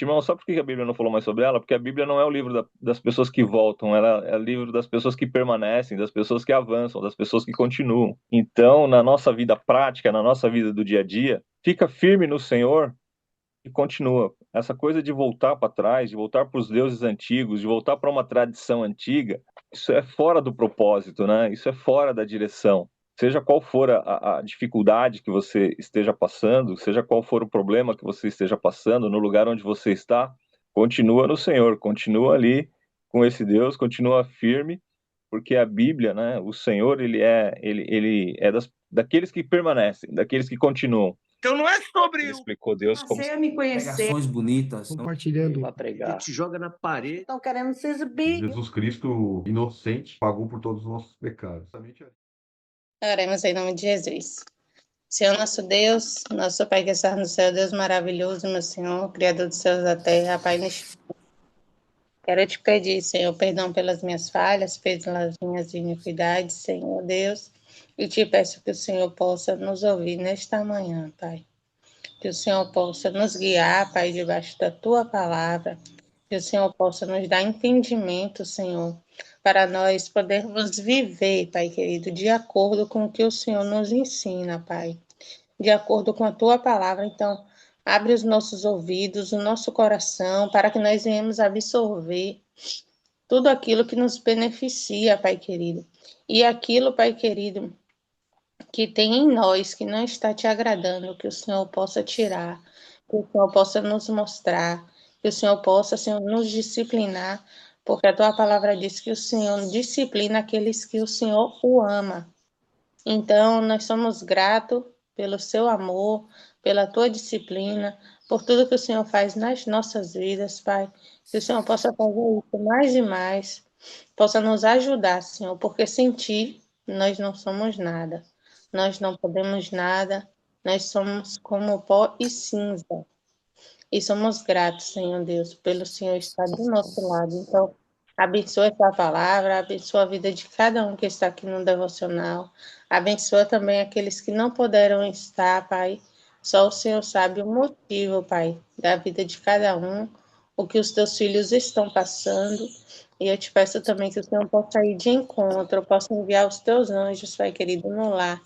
Irmão, sabe por que a Bíblia não falou mais sobre ela? Porque a Bíblia não é o livro das pessoas que voltam, ela é o livro das pessoas que permanecem, das pessoas que avançam, das pessoas que continuam. Então, na nossa vida prática, na nossa vida do dia a dia, fica firme no Senhor e continua. Essa coisa de voltar para trás, de voltar para os deuses antigos, de voltar para uma tradição antiga, isso é fora do propósito, né? Isso é fora da direção. Seja qual for a dificuldade que você esteja passando, seja qual for o problema que você esteja passando, no lugar onde você está, continua no Senhor, continua ali com esse Deus, continua firme, porque a Bíblia, né? O Senhor, ele é daqueles que permanecem, daqueles que continuam. Então não é sobre Ele o explicou Deus como Passei a me conhecer. Pregações bonitas. Compartilhando. que Pregar. te joga na parede. Estão querendo se exibir. Jesus Cristo, inocente, pagou por todos os nossos pecados. Oremos em nome de Jesus. Senhor nosso Deus, nosso Pai que está no céu, Deus maravilhoso, meu Senhor, Criador dos céus e da terra, Pai, quero te pedir, Senhor, perdão pelas minhas falhas, pelas minhas iniquidades, Senhor Deus, e te peço que o Senhor possa nos ouvir nesta manhã, Pai. Que o Senhor possa nos guiar, Pai, debaixo da tua palavra, que o Senhor possa nos dar entendimento, Senhor, para nós podermos viver, Pai querido, de acordo com o que o Senhor nos ensina, Pai, de acordo com a tua palavra. Então, abre os nossos ouvidos, o nosso coração, para que nós venhamos absorver tudo aquilo que nos beneficia, Pai querido. E aquilo, Pai querido, que tem em nós, que não está te agradando, que o Senhor possa tirar, que o Senhor possa nos mostrar, que o Senhor possa, Senhor, nos disciplinar, porque a tua palavra diz que o Senhor disciplina aqueles que o Senhor o ama. Então, nós somos gratos pelo seu amor, pela tua disciplina, por tudo que o Senhor faz nas nossas vidas, Pai. Que o Senhor possa fazer isso mais e mais, possa nos ajudar, Senhor, porque sem ti nós não somos nada. Nós não podemos nada, nós somos como pó e cinza. E somos gratos, Senhor Deus, pelo Senhor estar do nosso lado. Então, abençoa essa palavra, abençoa a vida de cada um que está aqui no devocional. Abençoa também aqueles que não puderam estar, Pai. Só o Senhor sabe o motivo, Pai, da vida de cada um, o que os teus filhos estão passando. E eu te peço também que o Senhor possa ir de encontro, possa enviar os teus anjos, Pai querido, no lar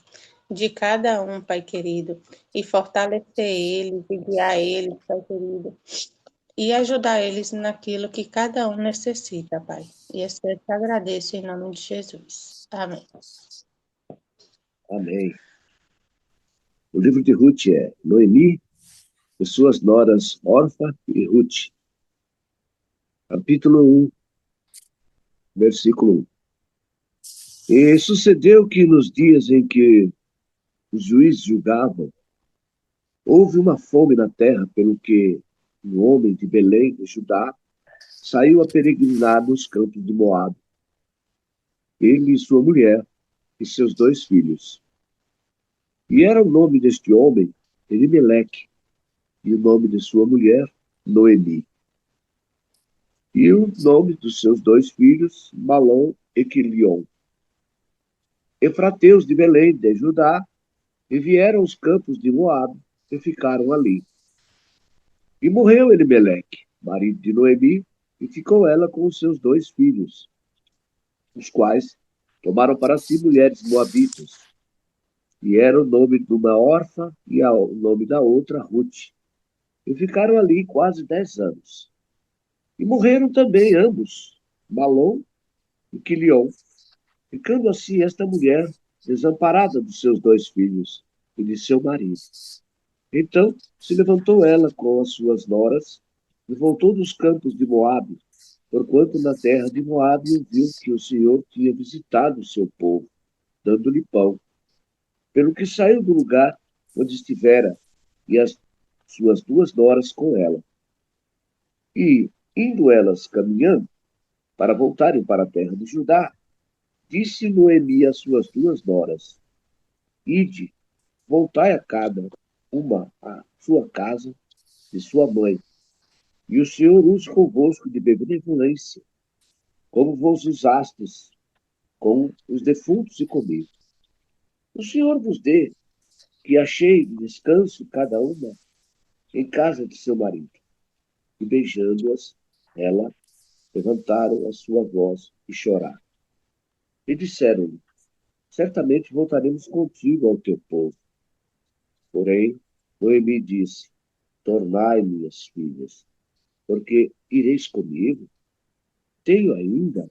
de cada um, Pai querido, e fortalecer eles, e guiar eles, Pai querido, e ajudar eles naquilo que cada um necessita, Pai. E assim eu te agradeço em nome de Jesus. Amém. Amém. O livro de Ruth é Noemi e suas noras Orfa e Ruth. Capítulo 1, versículo 1. E sucedeu que nos dias em que os juízes julgavam, houve uma fome na terra, pelo que um homem de Belém, de Judá, saiu a peregrinar nos campos de Moabe. Ele e sua mulher e seus 2 filhos. E era o nome deste homem Elimeleque, e o nome de sua mulher Noemi. E o nome dos seus 2 filhos, Malom e Quilion. Efrateus de Belém, de Judá, e vieram aos campos de Moabe e ficaram ali. E morreu Elimeleque, marido de Noemi, e ficou ela com os seus 2 filhos, os quais tomaram para si mulheres moabitas. E era o nome de uma órfã e o nome da outra Ruth. E ficaram ali quase 10 anos. E morreram também ambos, Malom e Quilion, ficando assim esta mulher desamparada dos seus 2 filhos e de seu marido. Então se levantou ela com as suas noras e voltou dos campos de Moabe, porquanto na terra de Moabe viu que o Senhor tinha visitado o seu povo, dando-lhe pão. Pelo que saiu do lugar onde estivera, e as suas 2 noras com ela. E, indo elas caminhando, para voltarem para a terra de Judá, disse Noemi às suas 2 noras: Ide, voltai a cada uma à sua casa de sua mãe, e o Senhor use convosco de benevolência, como vos usastes com os defuntos e comigo. O Senhor vos dê que achei descanso cada uma em casa de seu marido. e beijando-as, ela levantaram a sua voz e choraram. E disseram-lhe: certamente voltaremos contigo ao teu povo. Porém, Noemi disse: tornai minhas filhas, porque ireis comigo. Tenho ainda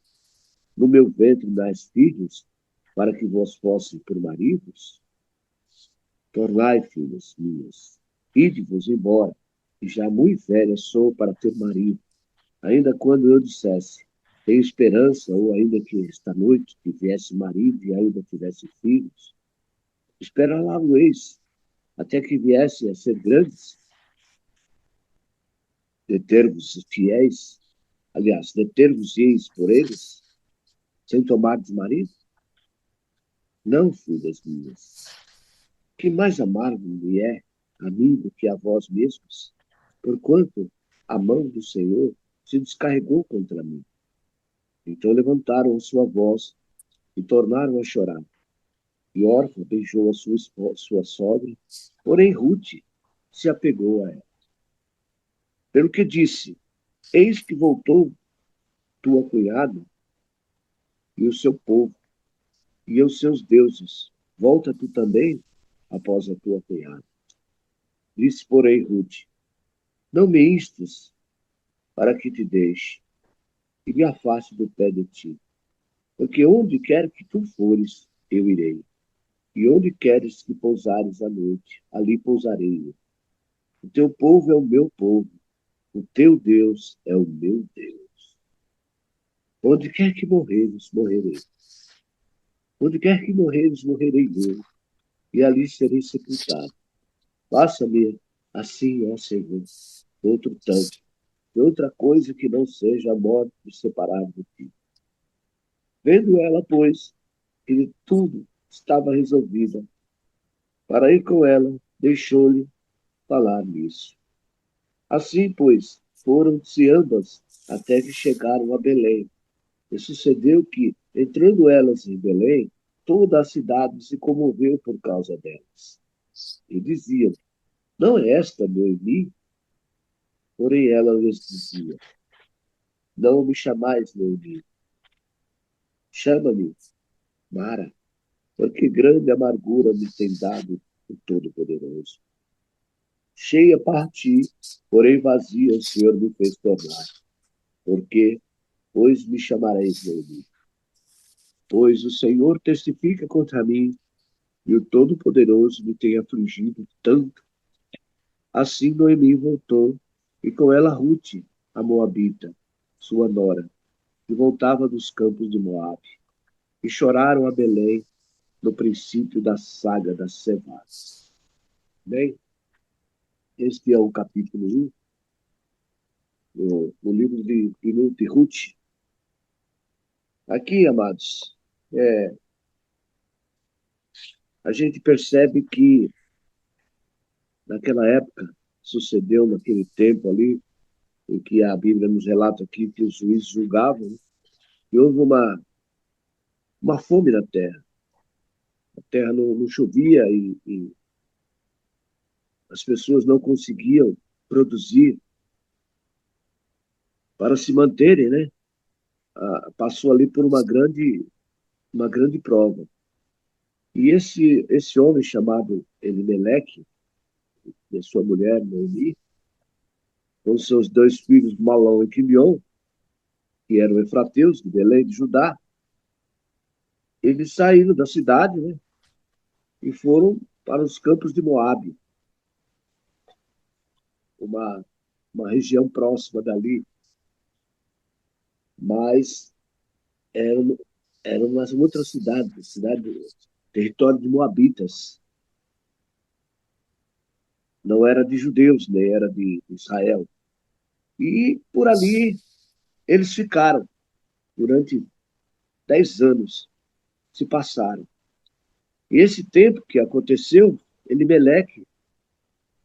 no meu ventre mais filhos, para que vos fossem por maridos? Tornai, filhas minhas, ide-vos embora, e já muito velha sou para ter marido. Ainda quando eu dissesse, tenho esperança, ou ainda que esta noite tivesse marido e ainda tivesse filhos, espera lá o eis, até que viessem a ser grandes, deter-vos fiéis, aliás, deter-vos-eis por eles, sem tomardes marido? Não, filhas minhas, que mais amargo me é a mim do que a vós mesmos, porquanto a mão do Senhor se descarregou contra mim. Então levantaram a sua voz e tornaram a chorar. E Orfa beijou a sua sogra, porém Ruth se apegou a ela. Pelo que disse: eis que voltou tua cunhada e o seu povo, e os seus deuses. Volta tu também após a tua cunhada. Disse, porém, Ruth: não me instes para que te deixe e me afaste do pé de ti. Porque onde quer que tu fores, eu irei. E onde queres que pousares à noite, ali pousarei eu. O teu povo é o meu povo, o teu Deus é o meu Deus. Onde quer que morreres, morrerei. Onde quer que morreres, morrerei eu, e ali serei sepultado. Faça-me assim, ó Senhor, outro tanto, e outra coisa que não seja a morte de separar de ti. Vendo ela, pois, que tudo estava resolvido, para ir com ela, deixou-lhe falar nisso. Assim, pois, foram-se ambas até que chegaram a Belém. E sucedeu que, entrando elas em Belém, toda a cidade se comoveu por causa delas. E diziam: não é esta Noemi? Porém ela lhes dizia: não me chamais Noemi, chama-me Mara, porque grande amargura me tem dado o Todo-Poderoso. Cheia parti, porém vazia o Senhor me fez tornar. Porque, pois me chamareis Noemi? Pois o Senhor testifica contra mim, e o Todo-Poderoso me tem afligido tanto. Assim Noemi voltou, e com ela Ruth, a Moabita, sua nora, que voltava dos campos de Moabe. E choraram a Belém no princípio da saga das cevadas. Bem, este é o capítulo 1, no livro de Ruth. Aqui, amados, a gente percebe que naquela época, sucedeu naquele tempo ali, em que a Bíblia nos relata aqui que os juízes julgavam, né? E houve uma fome na terra. A terra não chovia e as pessoas não conseguiam produzir para se manterem, né? Passou ali por uma grande prova. E esse homem chamado Elimeleque, e sua mulher Noemi, com seus dois filhos Malom e Quibion, que eram efrateus de Belém de Judá, eles saíram da cidade, né, e foram para os campos de Moabe, uma, uma região próxima dali, mas era, era uma outra cidade, território de Moabitas. Não era de judeus, nem era de Israel. E por ali eles ficaram durante 10 anos, se passaram. E esse tempo que aconteceu, Elimeleque,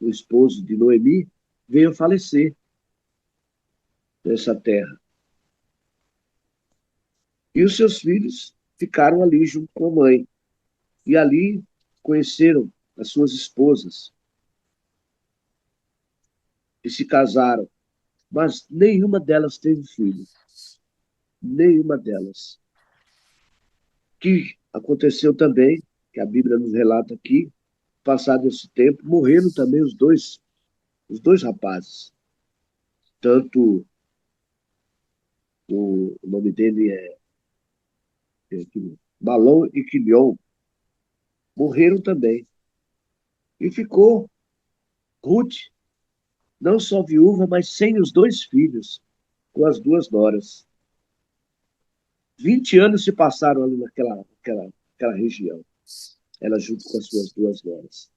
o esposo de Noemi, veio a falecer nessa terra. E os seus filhos ficaram ali junto com a mãe. E ali conheceram as suas esposas e se casaram. mas nenhuma delas teve filho. Nenhuma delas. Que aconteceu também, que a Bíblia nos relata aqui, passado esse tempo, morreram também os dois rapazes. Tanto o nome dele é Malom e Quilion, morreram também. E ficou Ruth, não só viúva, mas sem os dois filhos, com as duas noras. 20 anos se passaram ali naquela região, ela junto com as suas duas noras.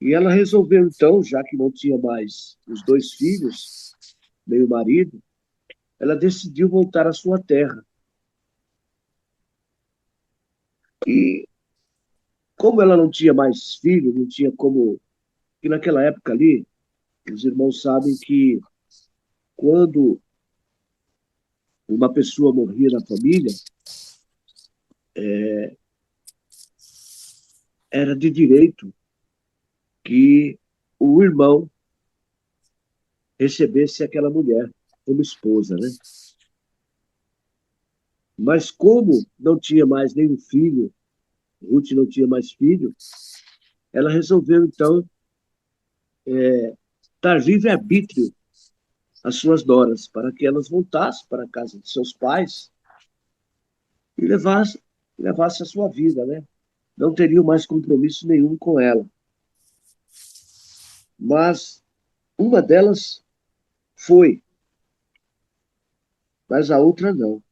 E ela resolveu, então, já que não tinha mais os dois filhos, nem o marido, ela decidiu voltar à sua terra. E como ela não tinha mais filho, não tinha como. E naquela época ali, os irmãos sabem que quando uma pessoa morria na família, era de direito que o irmão recebesse aquela mulher como esposa, né? Mas como não tinha mais nenhum filho, Ruth não tinha mais filho, ela resolveu então dar livre-arbítrio às suas noras, para que elas voltassem para a casa de seus pais e levasse a sua vida, né? Não teriam mais compromisso nenhum com ela. Mas uma delas foi, mas a outra não.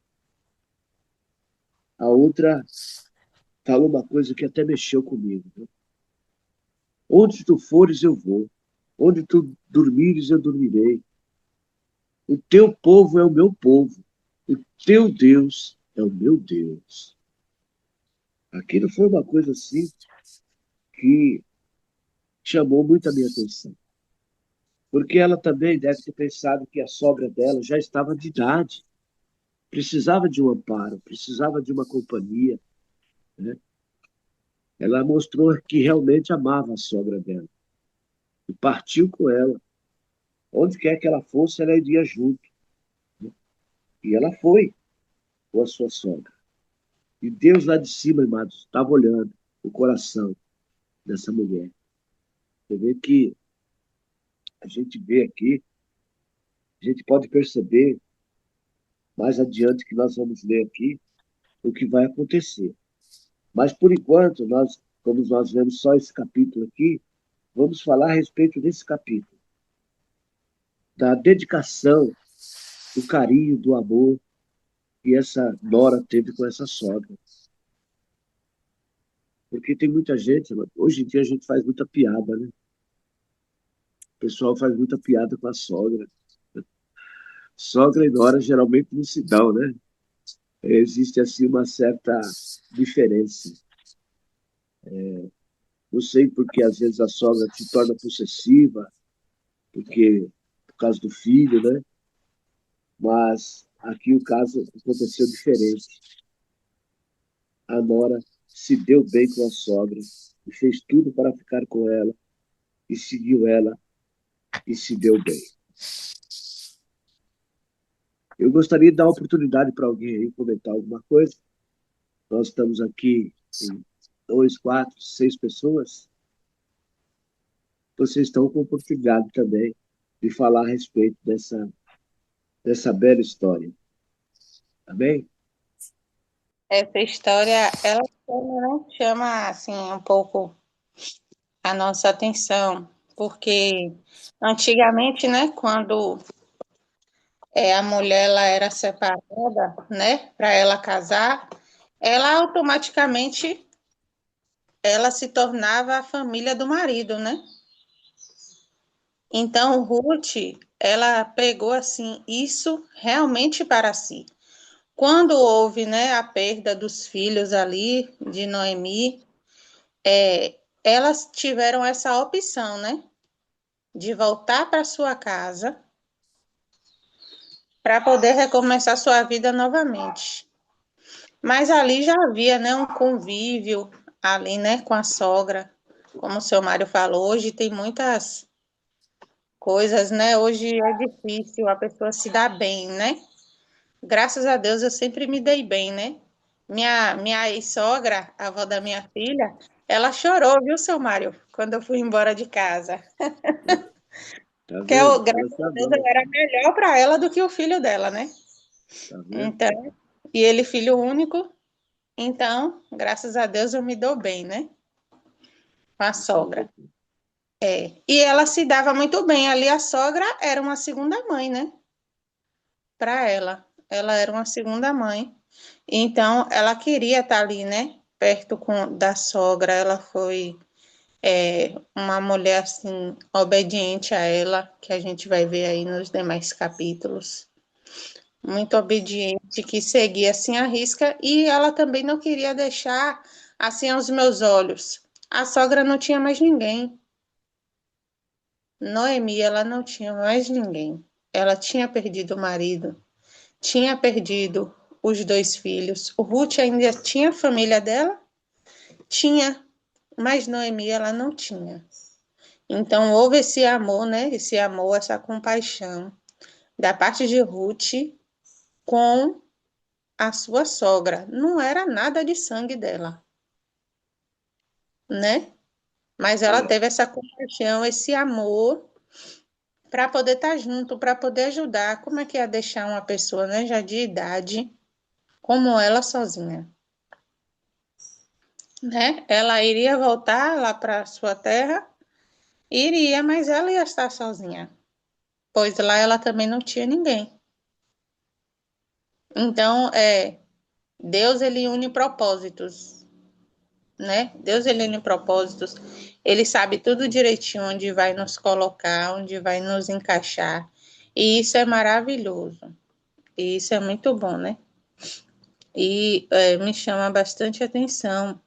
A outra falou uma coisa que até mexeu comigo, né? Onde tu fores, eu vou. Onde tu dormires, eu dormirei. O teu povo é o meu povo. O teu Deus é o meu Deus. Aquilo foi uma coisa assim que chamou muito a minha atenção. Porque ela também deve ter pensado que a sogra dela já estava de idade, precisava de um amparo, precisava de uma companhia, né? Ela mostrou que realmente amava a sogra dela e partiu com ela. Onde quer que ela fosse, ela iria junto. E ela foi com a sua sogra. E Deus lá de cima, irmãos, estava olhando o coração dessa mulher. Você vê que a gente vê aqui, a gente pode perceber mais adiante que nós vamos ler aqui o que vai acontecer. Mas por enquanto, como nós vemos só esse capítulo aqui, vamos falar a respeito desse capítulo, da dedicação, do carinho, do amor que essa nora teve com essa sogra. Porque tem muita gente, hoje em dia a gente faz muita piada, né? O pessoal faz muita piada com a sogra. Sogra e nora geralmente não se dão, né? Existe assim uma certa diferença. Não sei porque às vezes a sogra se torna possessiva, por causa do filho, né? Mas aqui o caso aconteceu diferente. A nora se deu bem com a sogra e fez tudo para ficar com ela e seguiu ela e se deu bem. Eu gostaria de dar uma oportunidade para alguém aí comentar alguma coisa. Nós estamos aqui em 2, 4, 6 pessoas. Vocês estão com oportunidade também de falar a respeito dessa bela história. Amém? Essa história, ela chama assim um pouco a nossa atenção, porque antigamente, né, quando a mulher ela era separada, né, para ela casar, ela automaticamente ela se tornava a família do marido, né? Então Ruth, ela pegou assim isso realmente para si. Quando houve, né, a perda dos filhos ali de Noemi, elas tiveram essa opção, né, de voltar para sua casa para poder recomeçar sua vida novamente. Mas ali já havia, né, um convívio ali, né, com a sogra. Como o seu Mário falou, hoje tem muitas coisas, né? Hoje é difícil a pessoa se dar bem, né? Graças a Deus eu sempre me dei bem, né? Minha ex-sogra, a avó da minha filha, ela chorou, viu, seu Mário, quando eu fui embora de casa. Tá Porque vendo? eu, Ela graças a Deus, eu sabia, era melhor para ela do que o filho dela, né? tá vendo? Então, e ele filho único, então, graças a Deus eu me dou bem, né? Com a sogra. E ela se dava muito bem. Ali a sogra era uma segunda mãe, né? Para ela. Ela era uma segunda mãe. Então, ela queria estar ali, né? Perto da sogra. Ela foi uma mulher, assim, obediente a ela, que a gente vai ver aí nos demais capítulos. Muito obediente, que seguia, assim, a risca. E ela também não queria deixar, assim, aos meus olhos. A sogra não tinha mais ninguém. Noemi, ela não tinha mais ninguém. Ela tinha perdido o marido, tinha perdido os dois filhos. O Ruth ainda tinha a família dela? Tinha, mas Noemi ela não tinha. Então houve esse amor, né? Esse amor, essa compaixão da parte de Ruth com a sua sogra. Não era nada de sangue dela, né? Mas ela É, teve essa compaixão, esse amor para poder estar junto, para poder ajudar. Como é que ia deixar uma pessoa, né, já de idade, como ela sozinha, né? Ela iria voltar lá para sua terra, iria, mas ela ia estar sozinha, pois lá ela também não tinha ninguém. Então, Deus ele une propósitos, né? Deus ele une propósitos. Ele sabe tudo direitinho onde vai nos colocar, onde vai nos encaixar. E isso é maravilhoso. E isso é muito bom, né? E me chama bastante atenção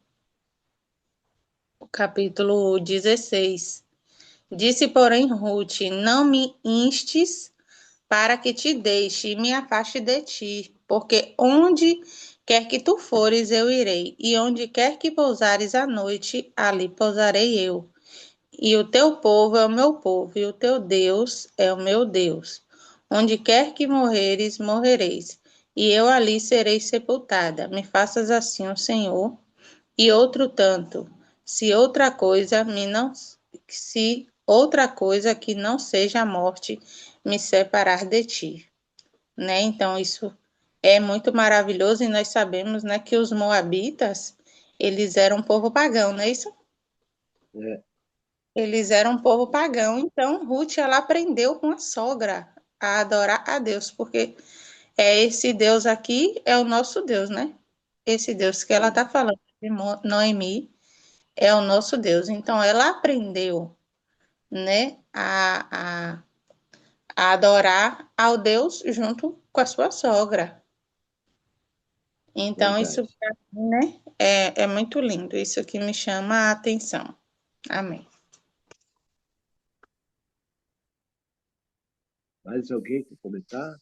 o capítulo 16. Disse, porém, Ruth: Não me instes para que te deixe e me afaste de ti, porque onde quer que tu fores, eu irei, e onde quer que pousares à noite, ali pousarei eu. E o teu povo é o meu povo, e o teu Deus é o meu Deus. Onde quer que morreres, morrereis, e eu ali serei sepultada. Me faças assim, o Senhor, e outro tanto, se outra coisa me não, se outra coisa que não seja a morte me separar de ti, né? Então isso é muito maravilhoso e nós sabemos, né, que os moabitas, eles eram um povo pagão, não é isso? é, Eles eram um povo pagão, então Ruth ela aprendeu com a sogra a adorar a Deus, porque esse Deus aqui é o nosso Deus, né? Esse Deus que ela está falando de Noemi é o nosso Deus. Então ela aprendeu, né, a adorar ao Deus junto com a sua sogra. Então isso, verdade. pra mim, né, é muito lindo. Isso que me chama a atenção. Amém. Mais alguém quer comentar?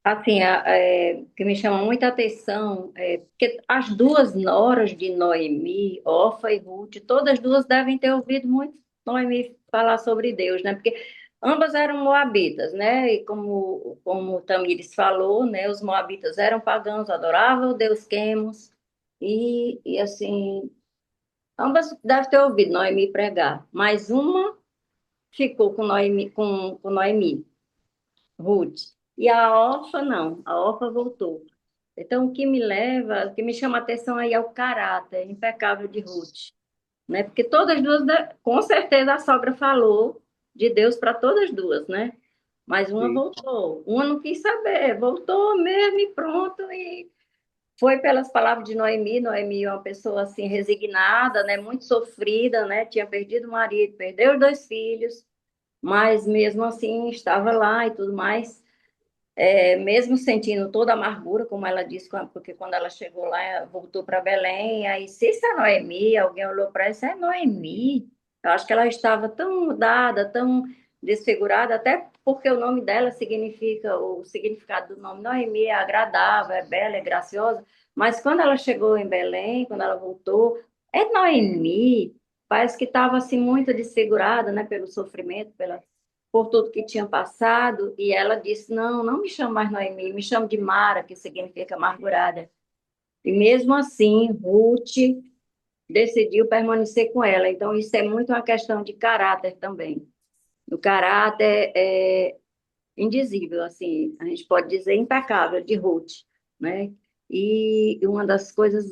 Assim, o que me chama muita atenção é porque as duas noras de Noemi, Orfa e Ruth, todas duas devem ter ouvido muito Noemi falar sobre Deus, né? Porque ambas eram moabitas, né? E como Tamires falou, né? Os moabitas eram pagãos, adoravam o Deus Quemos, e assim, ambas devem ter ouvido Noemi pregar, mas uma ficou com Noemi. Ruth. E a órfã, não, a órfã voltou. Então, o que me chama a atenção aí é o caráter impecável de Ruth, né? Porque todas as duas, com certeza a sogra falou de Deus para todas as duas, né? Mas uma Sim. voltou, uma não quis saber, voltou mesmo e pronto, e foi pelas palavras de Noemi. Noemi é uma pessoa assim resignada, né? Muito sofrida, né? Tinha perdido o marido, perdeu os dois filhos, mas mesmo assim estava lá e tudo mais. Mesmo sentindo toda a amargura, como ela disse, porque quando ela chegou lá, ela voltou para Belém, aí, se isso é Noemi, alguém olhou para ela, isso é Noemi. Eu acho que ela estava tão mudada, tão desfigurada, até porque o nome dela significa, o significado do nome Noemi é agradável, é bela, é graciosa, mas quando ela chegou em Belém, quando ela voltou, é Noemi. parece que estava assim muito desfigurada, né, pelo sofrimento, por tudo que tinha passado, e ela disse: Não, não me chame mais Noemi, me chame de Mara, que significa amargurada. E mesmo assim, Ruth decidiu permanecer com ela. Então, isso é muito uma questão de caráter também. O caráter é indizível, assim, a gente pode dizer impecável de Ruth, né? E uma das coisas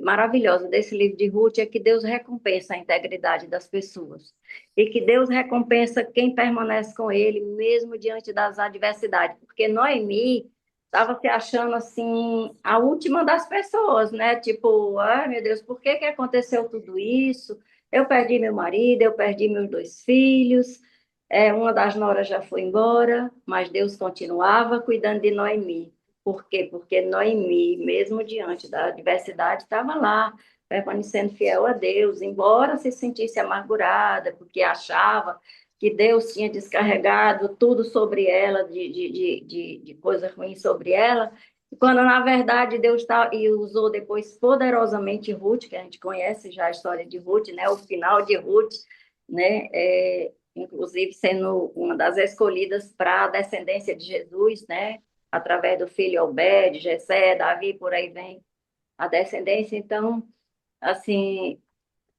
maravilhosas desse livro de Ruth é que Deus recompensa a integridade das pessoas e que Deus recompensa quem permanece com Ele, mesmo diante das adversidades, porque Noemi estava se achando assim a última das pessoas, né? Tipo, ai meu Deus, por que que aconteceu tudo isso? Eu perdi meu marido, eu perdi meus dois filhos. Uma das noras já foi embora, mas Deus continuava cuidando de Noemi. Por quê? Porque Noemi, mesmo diante da adversidade, estava lá, permanecendo fiel a Deus, embora se sentisse amargurada, porque achava que Deus tinha descarregado tudo sobre ela, de coisas ruins sobre ela, quando na verdade Deus e usou depois poderosamente Ruth, que a gente conhece já a história de Ruth, né? O final de Ruth, né? Inclusive sendo uma das escolhidas para a descendência de Jesus, né? Através do filho Obed, Jessé, Davi, por aí vem a descendência. Então, assim,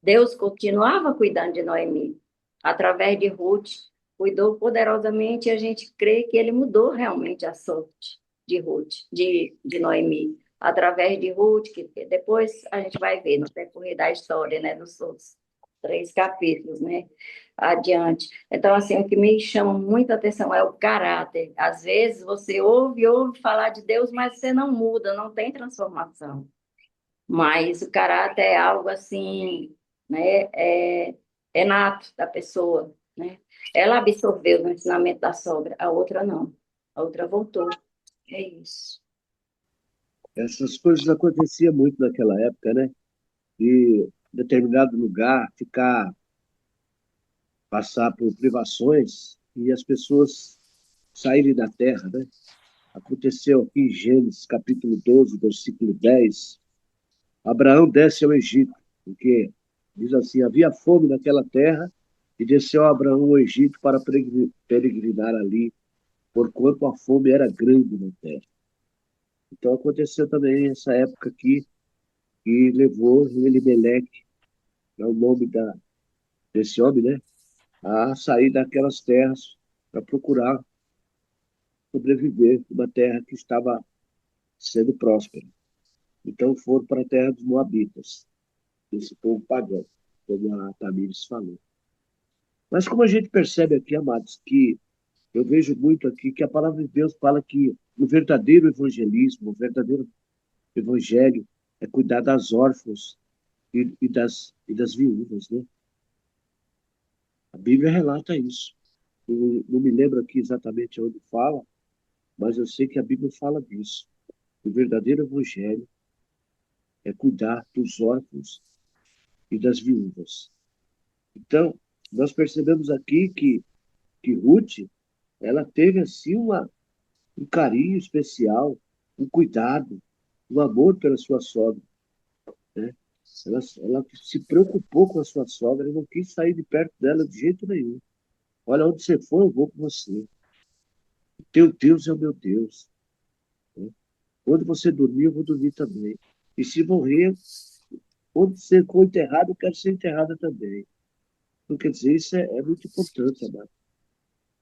Deus continuava cuidando de Noemi. Através de Ruth, cuidou poderosamente e a gente crê que ele mudou realmente a sorte de Ruth, de Noemi. Através de Ruth, que depois a gente vai ver no decorrer da história, né, dos outros 3 capítulos, né, adiante. Então, assim, o que me chama muita atenção é o caráter. Às vezes você ouve falar de Deus, mas você não muda, não tem transformação. Mas o caráter é algo assim, né? É nato da pessoa, né? Ela absorveu o ensinamento da sogra, a outra não. A outra voltou. É isso. Essas coisas aconteciam muito naquela época, né? De determinado lugar passar por privações e as pessoas saírem da terra, né? Aconteceu aqui em Gênesis, capítulo 12, versículo 10. Abraão desce ao Egito, porque diz assim: havia fome naquela terra, e desceu Abraão ao Egito para peregrinar ali, porquanto a fome era grande na terra. Então aconteceu também essa época aqui, que levou Elimeleque, é o nome desse homem, né, a sair daquelas terras para procurar sobreviver numa terra que estava sendo próspera. Então foram para a terra dos Moabitas, esse povo pagão, como a Tamires falou. Mas como a gente percebe aqui, amados, que eu vejo muito aqui que a palavra de Deus fala que o verdadeiro evangelismo, o verdadeiro evangelho é cuidar das órfãos e das viúvas, né? A Bíblia relata isso. Eu não me lembro aqui exatamente onde fala, mas eu sei que a Bíblia fala disso. O verdadeiro evangelho é cuidar dos órfãos e das viúvas. Então, nós percebemos aqui que Ruth, ela teve assim um carinho especial, um cuidado, um amor pela sua sogra, né? Ela se preocupou com a sua sogra e não quis sair de perto dela de jeito nenhum. Olha, onde você for, eu vou com você. O teu Deus é o meu Deus, né? Onde você dormir, eu vou dormir também. E se morrer, onde você for enterrado, eu quero ser enterrada também. Então, quer dizer, isso é muito importante, amado.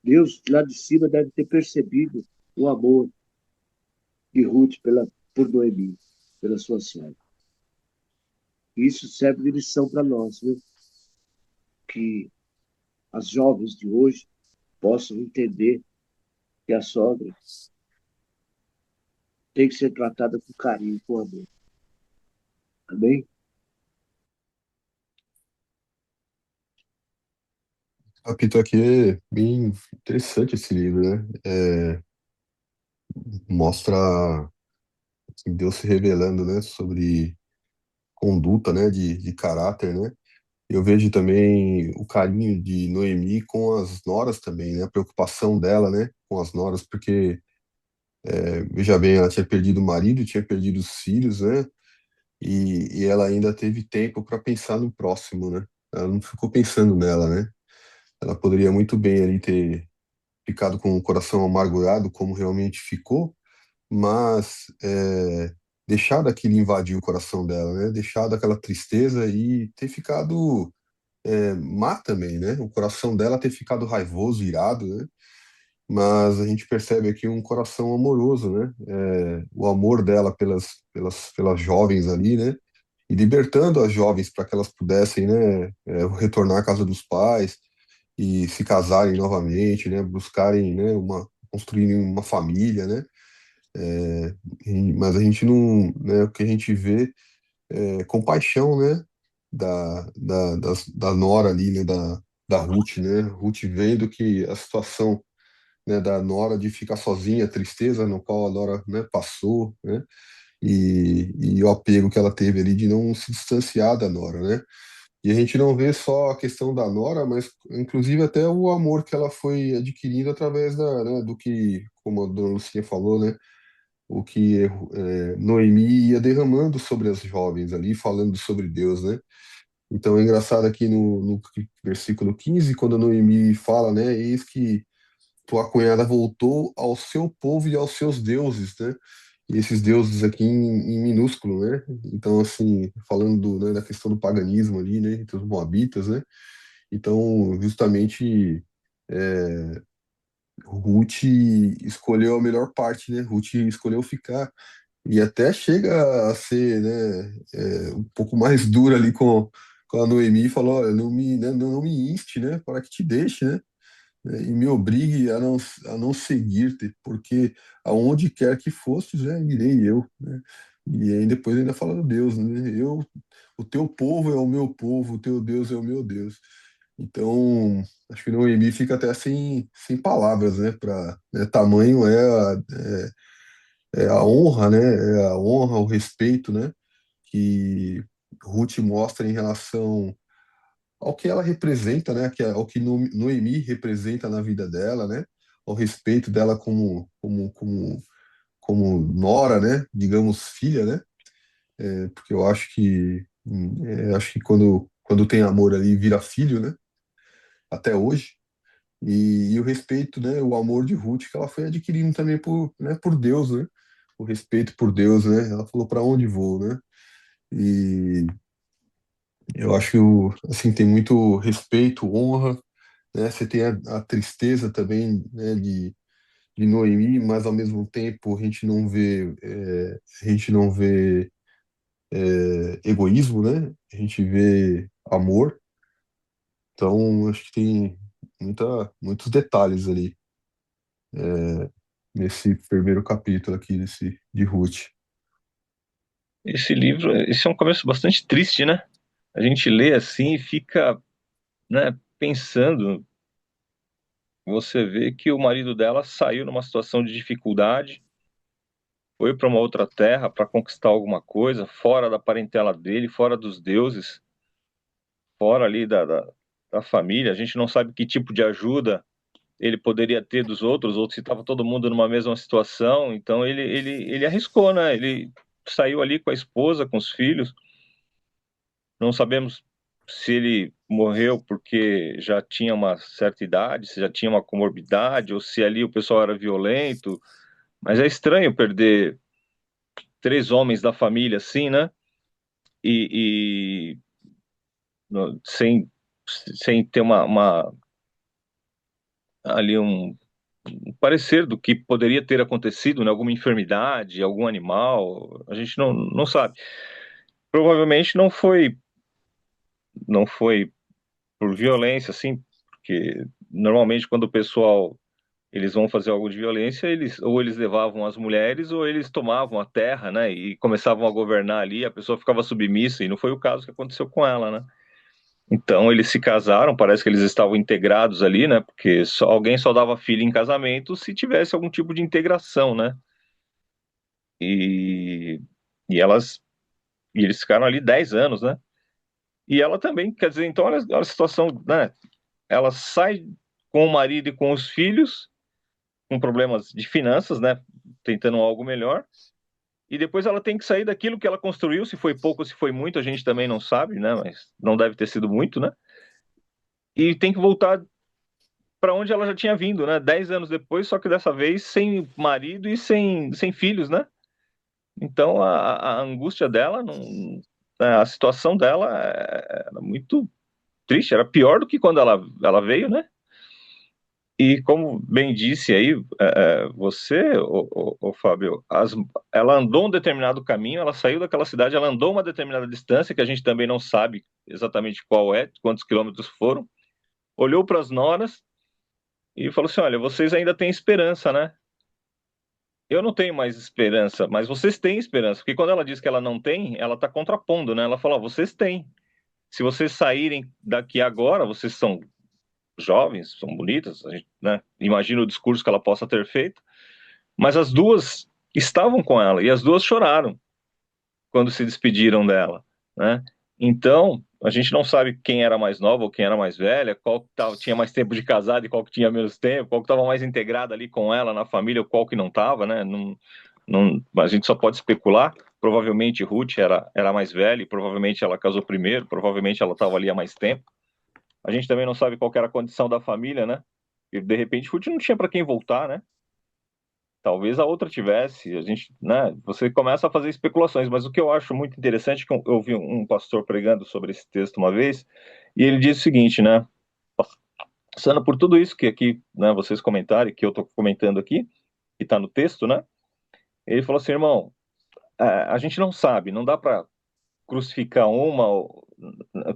Deus, lá de cima, deve ter percebido o amor de Ruth por Noemi, pela sua sogra. Isso serve de lição para nós, viu? Que as jovens de hoje possam entender que a sogra tem que ser tratada com carinho, com amor. Amém? O capítulo aqui é bem interessante esse livro, né? Mostra assim, Deus se revelando, né, sobre conduta, né, de caráter, né? Eu vejo também o carinho de Noemi com as noras também, né? A preocupação dela, né, com as noras, porque, veja bem, ela tinha perdido o marido, tinha perdido os filhos, né? E ela ainda teve tempo para pensar no próximo, né? ela não ficou pensando nela, né? Ela poderia muito bem ali ter ficado com o coração amargurado, como realmente ficou, mas deixado aquilo invadir o coração dela, né? Deixado aquela tristeza e ter ficado má também, né? O coração dela ter ficado raivoso, irado, né? Mas a gente percebe aqui um coração amoroso, né? O amor dela pelas jovens ali, né? E libertando as jovens para que elas pudessem, né? Retornar à casa dos pais e se casarem novamente, né? Buscarem, né? Construírem uma família, né? Mas a gente não, né? O que a gente vê compaixão, né? Da Nora ali, né? Da Ruth, né? Ruth vendo que a situação, né, da Nora de ficar sozinha, a tristeza no qual a Nora, né, passou, né? E o apego que ela teve ali de não se distanciar da Nora, né? E a gente não vê só a questão da Nora, mas inclusive até o amor que ela foi adquirindo através do que, como a dona Lucinha falou, né? O que Noemi ia derramando sobre as jovens ali, falando sobre Deus, né? Então é engraçado aqui no versículo 15, quando a Noemi fala, né? Eis que tua cunhada voltou ao seu povo e aos seus deuses, né? E esses deuses aqui em minúsculo, né? Então, assim, falando né, da questão do paganismo ali, né? Entre os moabitas, né? Então, justamente, Ruth escolheu a melhor parte, né? Ruth escolheu ficar. E até chega a ser, né, um pouco mais dura ali com a Noemi e falou, olha, não me inste, né? Para que te deixe, né? E me obrigue a não seguir-te, porque aonde quer que fostes, irei eu, né? E aí depois ainda fala do Deus, né? O teu povo é o meu povo, o teu Deus é o meu Deus. Então, acho que Noemi fica até sem palavras, né? Tamanho é a honra, né? É a honra, o respeito, né? Que Ruth mostra em relação ao que ela representa, né? Ao que Noemi representa na vida dela, né? Ao respeito dela como nora, né? Digamos filha, né? Porque eu acho que quando tem amor ali vira filho, né? Até hoje. E o respeito, né? O amor de Ruth que ela foi adquirindo também por Deus, né? O respeito por Deus, né? Ela falou para onde vou, né? E eu acho que assim tem muito respeito, honra, né? Você tem a tristeza também, né, de Noemi, mas ao mesmo tempo a gente não vê egoísmo, né? A gente vê amor. Então, acho que tem muitos detalhes ali nesse primeiro capítulo aqui de Ruth. Esse é um começo bastante triste, né? A gente lê assim e fica, né, pensando. Você vê que o marido dela saiu numa situação de dificuldade, foi para uma outra terra para conquistar alguma coisa, fora da parentela dele, fora dos deuses, fora ali da família. A gente não sabe que tipo de ajuda ele poderia ter dos outros, ou se estava todo mundo numa mesma situação. Então ele arriscou, né? Ele saiu ali com a esposa, com os filhos. Não sabemos se ele morreu porque já tinha uma certa idade, se já tinha uma comorbidade, ou se ali o pessoal era violento. Mas é estranho perder três homens da família assim, né? E sem ter ali um parecer do que poderia ter acontecido, né? Alguma enfermidade, algum animal, a gente não sabe. Provavelmente não foi por violência, assim, porque normalmente quando o pessoal eles vão fazer algo de violência, eles levavam as mulheres ou eles tomavam a terra, né? E começavam a governar ali, a pessoa ficava submissa, e não foi o caso que aconteceu com ela, né? Então eles se casaram, parece que eles estavam integrados ali, né? Porque alguém só dava filho em casamento se tivesse algum tipo de integração, né? E, e eles ficaram ali 10 anos, né? E ela também, quer dizer, então olha a situação, né? Ela sai com o marido e com os filhos, com problemas de finanças, né? Tentando algo melhor. E depois ela tem que sair daquilo que ela construiu, se foi pouco ou se foi muito, a gente também não sabe, né? Mas não deve ter sido muito, né? e tem que voltar para onde ela já tinha vindo, né? 10 anos depois, só que dessa vez sem marido e sem filhos, né? Então a angústia dela, não, a situação dela era muito triste, era pior do que quando ela veio, né? E como bem disse aí, você, Fábio, ela andou um determinado caminho, ela saiu daquela cidade, ela andou uma determinada distância, que a gente também não sabe exatamente qual é, quantos quilômetros foram, olhou para as noras e falou assim: olha, vocês ainda têm esperança, né? Eu não tenho mais esperança, mas vocês têm esperança, porque quando ela diz que ela não tem, ela está contrapondo, né? Ela fala: ó, vocês têm. Se vocês saírem daqui agora, vocês são jovens, são bonitas, a gente, né? Imagina o discurso que ela possa ter feito. Mas as duas estavam com ela e as duas choraram quando se despediram dela, né? Então, a gente não sabe quem era mais nova ou quem era mais velha, qual que tinha mais tempo de casado e qual que tinha menos tempo, qual que estava mais integrada ali com ela na família ou qual que não estava, né? A gente só pode especular. Provavelmente Ruth era mais velha e provavelmente ela casou primeiro, provavelmente ela estava ali há mais tempo. A gente também não sabe qual que era a condição da família, né? E de repente Ruth não tinha para quem voltar, né? Talvez a outra tivesse, a gente, né? Você começa a fazer especulações, mas o que eu acho muito interessante, que eu ouvi um pastor pregando sobre esse texto uma vez, e ele diz o seguinte, né? Passando por tudo isso que aqui, né, vocês comentaram, e que eu estou comentando aqui, que está no texto, né? Ele falou assim, irmão, a gente não sabe, não dá para crucificar uma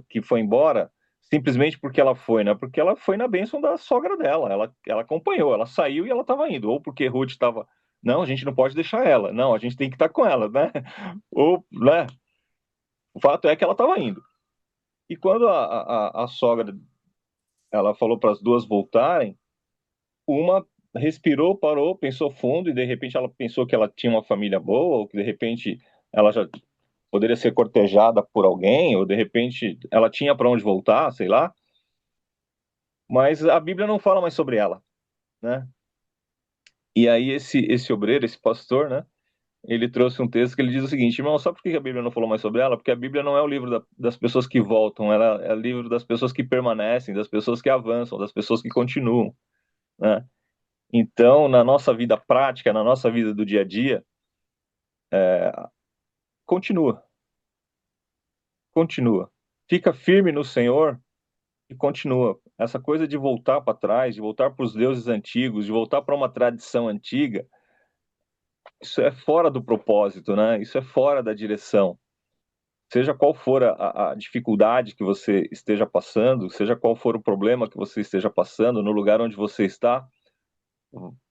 que foi embora simplesmente porque ela foi, né? Porque ela foi na bênção da sogra dela. Ela acompanhou, ela saiu e ela estava indo. Ou porque Ruth estava. Não, a gente não pode deixar ela. Não, a gente tem que estar com ela, né? Ou, né? O fato é que ela estava indo. E quando a sogra ela falou para as duas voltarem, uma respirou, parou, pensou fundo e de repente ela pensou que ela tinha uma família boa, ou que de repente ela já poderia ser cortejada por alguém, ou de repente ela tinha para onde voltar, sei lá. Mas a Bíblia não fala mais sobre ela, né? E aí esse obreiro, esse pastor, né? Ele trouxe um texto que ele diz o seguinte, irmão, sabe por que a Bíblia não falou mais sobre ela? Porque a Bíblia não é o livro das pessoas que voltam, ela é o livro das pessoas que permanecem, das pessoas que avançam, das pessoas que continuam, né? Então, na nossa vida prática, na nossa vida do dia a dia, continua, continua. Fica firme no Senhor e continua. Essa coisa de voltar para trás, de voltar para os deuses antigos, de voltar para uma tradição antiga, isso é fora do propósito, né? Isso é fora da direção. Seja qual for a dificuldade que você esteja passando, seja qual for o problema que você esteja passando, no lugar onde você está,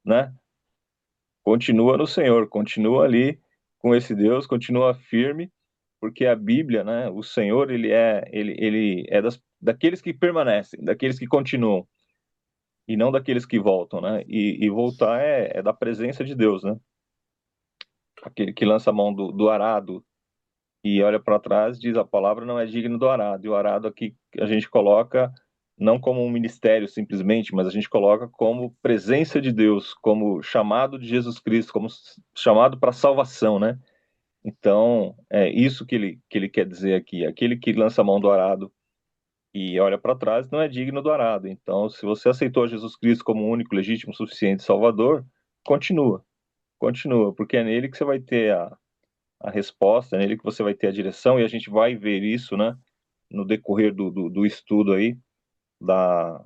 né? Continua no Senhor, continua ali com esse Deus, continua firme, porque a Bíblia, né? O Senhor, ele é daqueles que permanecem, daqueles que continuam, e não daqueles que voltam, né? E voltar é da presença de Deus, né? Aquele que lança a mão do arado e olha para trás, diz a palavra não é digno do arado. E o arado aqui a gente coloca não como um ministério simplesmente, mas a gente coloca como presença de Deus, como chamado de Jesus Cristo, como chamado para salvação, né? Então, é isso que ele quer dizer aqui. Aquele que lança a mão do arado e olha para trás não é digno do arado. Então, se você aceitou Jesus Cristo como o único, legítimo, suficiente Salvador, continua, continua, porque é nele que você vai ter a resposta, é nele que você vai ter a direção, e a gente vai ver isso, né, no decorrer do estudo aí da,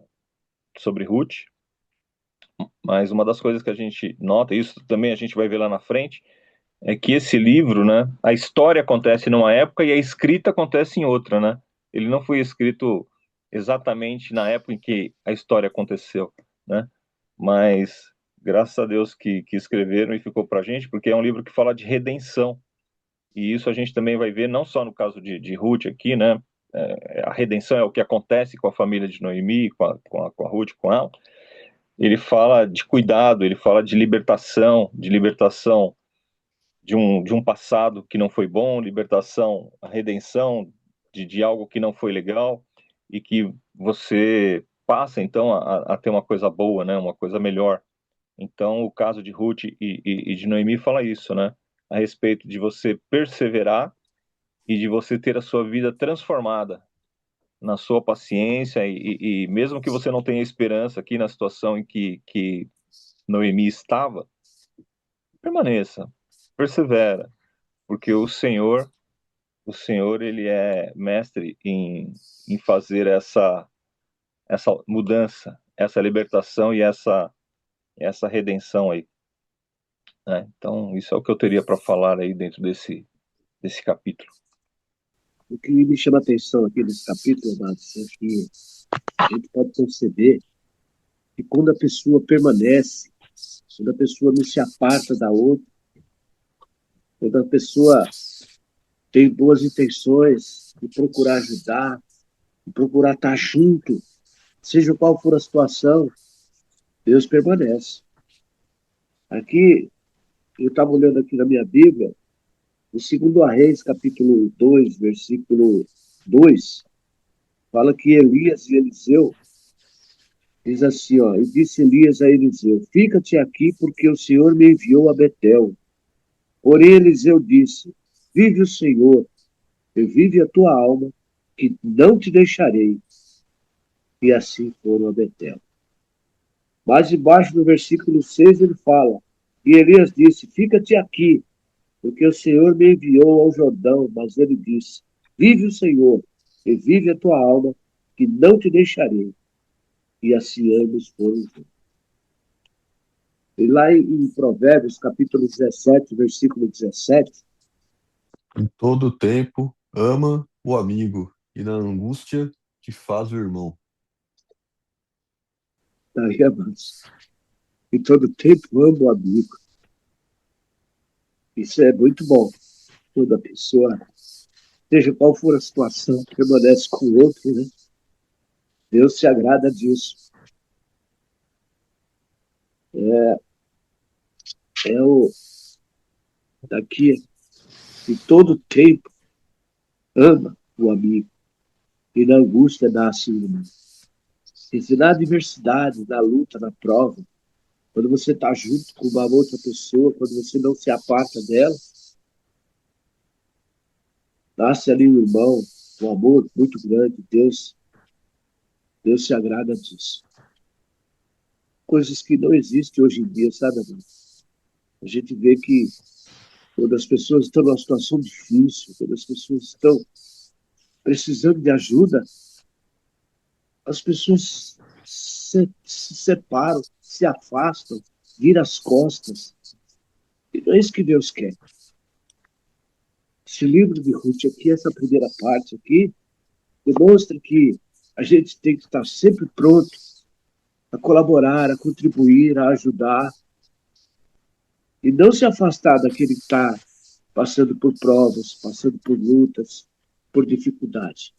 sobre Ruth. Mas uma das coisas que a gente nota, isso também a gente vai ver lá na frente, é que esse livro, né, a história acontece numa época e a escrita acontece em outra, né? Ele não foi escrito exatamente na época em que a história aconteceu, né? Mas graças a Deus que escreveram e ficou pra gente, porque é um livro que fala de redenção. E isso a gente também vai ver, não só no caso de Ruth aqui, né? A redenção é o que acontece com a família de Noemi, com a Ruth, com ela. Ele fala de cuidado, ele fala de libertação de um passado que não foi bom, libertação, a redenção de algo que não foi legal, e que você passa, então, a ter uma coisa boa, né? Uma coisa melhor. Então, o caso de Ruth e de Noemi fala isso, né? A respeito de você perseverar e de você ter a sua vida transformada na sua paciência e mesmo que você não tenha esperança aqui na situação em que Noemi estava, permaneça, persevera, porque o Senhor, ele é mestre em fazer essa mudança, essa libertação e essa redenção aí, né? Então, isso é o que eu teria para falar aí dentro desse capítulo. O que me chama a atenção aqui nesse capítulo, amados, é que a gente pode perceber que quando a pessoa permanece, quando a pessoa não se aparta da outra, quando a pessoa tem boas intenções de procurar ajudar, de procurar estar junto, seja qual for a situação, Deus permanece. Aqui, eu estava olhando aqui na minha Bíblia, no 2 Reis, capítulo 2, versículo 2, fala que Elias e Eliseu, diz assim, ó, e disse Elias a Eliseu, fica-te aqui porque o Senhor me enviou a Betel. Porém Eliseu disse, vive o Senhor, e vive a tua alma, que não te deixarei. E assim foram a Betel. Mais embaixo no versículo 6 ele fala, e Elias disse, fica-te aqui, porque o Senhor me enviou ao Jordão, mas ele disse, vive o Senhor, e vive a tua alma, que não te deixarei. E assim ambos foram juntos. E lá em Provérbios, capítulo 17, versículo 17, Em todo tempo, ama o amigo, e na angústia te faz o irmão. aí, amados, em todo tempo amo o amigo. Isso é muito bom. Quando a pessoa, seja qual for a situação, permanece com o outro, né? Deus se agrada disso. É o daqui, em todo tempo, ama o amigo, e na angústia dá-se o irmão. E se na adversidade, na luta, na prova, quando você está junto com uma outra pessoa, quando você não se aparta dela, nasce ali um irmão, um amor muito grande. Deus se agrada disso. Coisas que não existem hoje em dia, sabe, amigo? A gente vê que quando as pessoas estão numa situação difícil, quando as pessoas estão precisando de ajuda, as pessoas se separam, se afastam, viram as costas. E não é isso que Deus quer. Esse livro de Ruth aqui, essa primeira parte aqui, demonstra que a gente tem que estar sempre pronto a colaborar, a contribuir, a ajudar, e não se afastar daquele que está passando por provas, passando por lutas, por dificuldade.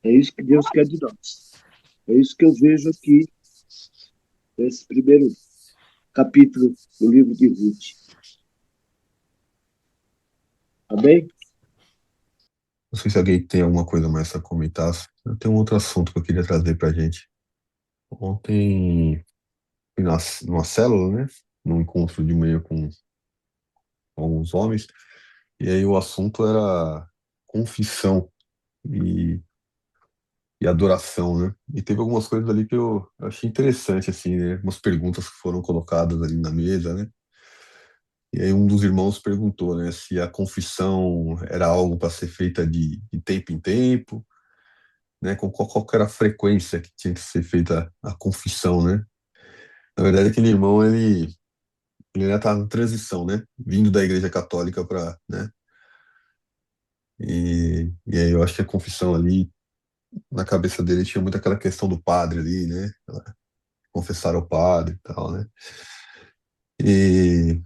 É isso que Deus quer de nós. É isso que eu vejo aqui, nesse primeiro capítulo do livro de Ruth. Amém? Não sei se alguém tem alguma coisa mais a comentar. Eu tenho um outro assunto que eu queria trazer pra gente. Ontem, fui numa célula, né? Num encontro de manhã com alguns homens, e aí o assunto era confissão e, e adoração, né? E teve algumas coisas ali que eu achei interessante, assim, né? Umas perguntas que foram colocadas ali na mesa, né? E aí um dos irmãos perguntou, né, se a confissão era algo para ser feita de tempo em tempo, né? Qual que era a frequência que tinha que ser feita a confissão, né? Na verdade, aquele irmão, ele ainda tá na transição, né? Vindo da Igreja Católica para, né? E aí eu acho que a confissão ali, na cabeça dele, tinha muito aquela questão do padre ali, né? Confessar ao padre e tal, né? E,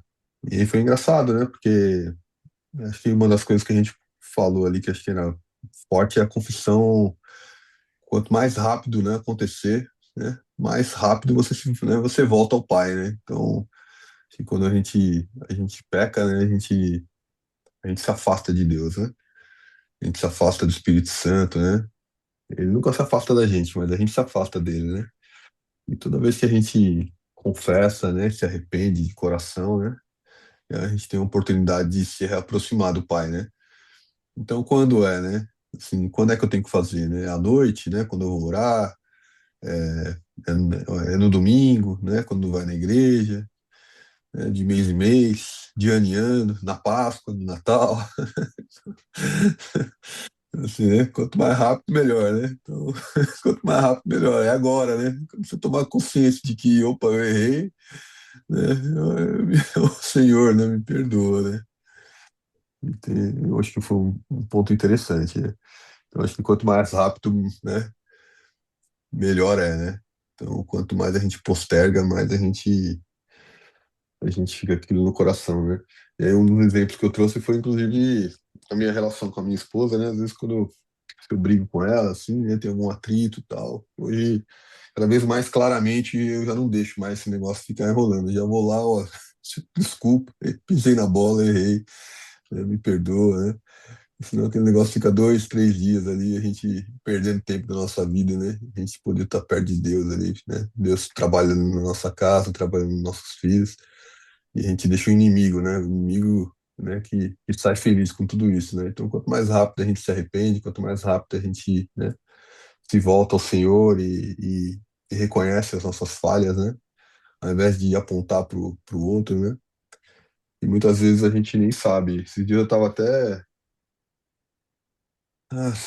e aí foi engraçado, né? Porque acho que uma das coisas que a gente falou ali, que acho que era forte, é a confissão. Quanto mais rápido, né, acontecer, né? Mais rápido né, você volta ao Pai, né? Então, acho que quando a gente peca, né? A gente se afasta de Deus, né? A gente se afasta do Espírito Santo, né? Ele nunca se afasta da gente, mas a gente se afasta dele, né? E toda vez que a gente confessa, né, se arrepende de coração, né, a gente tem a oportunidade de se reaproximar do Pai, né? Então, quando né, Assim, quando é que eu tenho que fazer, né? À noite, né? Quando eu vou orar, é, é no domingo, né? Quando vai na igreja, né? De mês em mês, de ano em ano, na Páscoa, no Natal. Assim, né? Quanto mais rápido, melhor, né? Então, quanto mais rápido, melhor. É agora, né? Quando você tomar consciência de que, opa, eu errei, né? O Senhor, né? Me perdoa, né? Eu acho que foi um ponto interessante, né? Eu acho que quanto mais rápido, né? Melhor é, né? Então, quanto mais a gente posterga, mais a gente fica aquilo no coração, né? E aí, um dos exemplos que eu trouxe foi, inclusive, a minha relação com a minha esposa, né? Às vezes, quando eu brigo com ela, assim, né? Tem algum atrito e tal. Hoje, cada vez mais claramente, eu já não deixo mais esse negócio ficar enrolando. Eu já vou lá, ó, desculpa, pisei na bola, errei, né? Me perdoa, né? Senão aquele negócio fica 2, 3 dias ali, a gente perdendo tempo da nossa vida, né? A gente poder estar perto de Deus ali, né? Deus trabalhando na nossa casa, trabalhando nos nossos filhos, e a gente deixa o inimigo, né? O inimigo, né? Que sai feliz com tudo isso, né? Então, quanto mais rápido a gente se arrepende, quanto mais rápido a gente, né? Se volta ao Senhor e reconhece as nossas falhas, né? Ao invés de apontar pro outro, né? E muitas vezes a gente nem sabe. Esses dias eu estava até,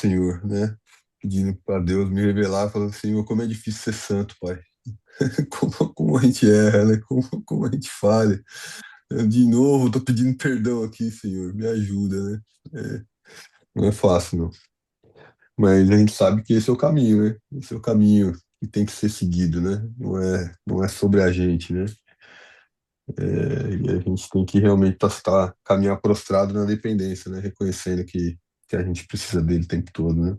Senhor, né? Pedindo para Deus me revelar, falando, Senhor, como é difícil ser santo, Pai. Como a gente erra, né? Como a gente falha. De novo, estou pedindo perdão aqui, Senhor, me ajuda, né? É, não é fácil, não. Mas a gente sabe que esse é o caminho, né? Esse é o caminho que tem que ser seguido, né? Não é sobre a gente, né? E a gente tem que realmente caminhar prostrado na dependência, né? Reconhecendo que a gente precisa dele o tempo todo, né?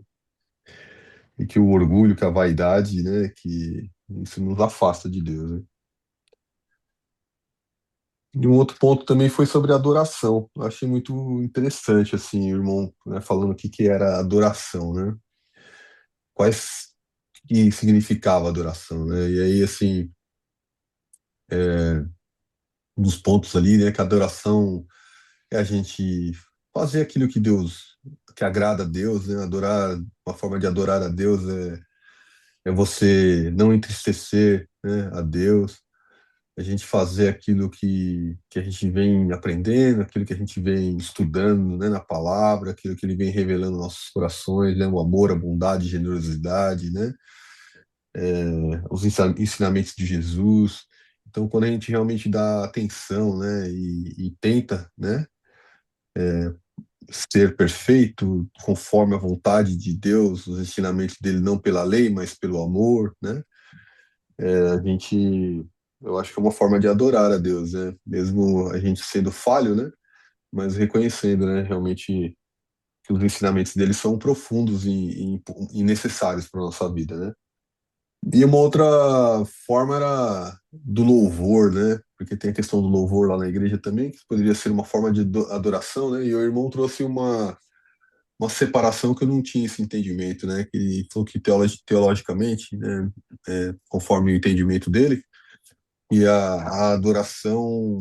E que o orgulho, que a vaidade, né? Que isso nos afasta de Deus, né? E um outro ponto também foi sobre a adoração. Eu achei muito interessante, assim, o irmão, né, falando o que era adoração, né? Quais que significava adoração, né? E aí, assim, um dos pontos ali, né? Que a adoração é a gente fazer aquilo que agrada a Deus, né? Adorar, uma forma de adorar a Deus é você não entristecer, né, a Deus, a gente fazer aquilo que a gente vem aprendendo, aquilo que a gente vem estudando, né, na palavra, aquilo que ele vem revelando nos nossos corações, né, o amor, a bondade, a generosidade, né, os ensinamentos de Jesus. Então, quando a gente realmente dá atenção, né, e tenta, né, ser perfeito conforme a vontade de Deus, os ensinamentos dele não pela lei, mas pelo amor, né, a gente, eu acho que é uma forma de adorar a Deus, né, mesmo a gente sendo falho, né, mas reconhecendo, né, realmente que os ensinamentos dele são profundos e necessários para nossa vida, né. E uma outra forma era do louvor, né? Porque tem a questão do louvor lá na igreja também, que poderia ser uma forma de adoração, né? E o irmão trouxe uma separação que eu não tinha esse entendimento, né? Que ele falou que teologicamente, né? Conforme o entendimento dele, e a adoração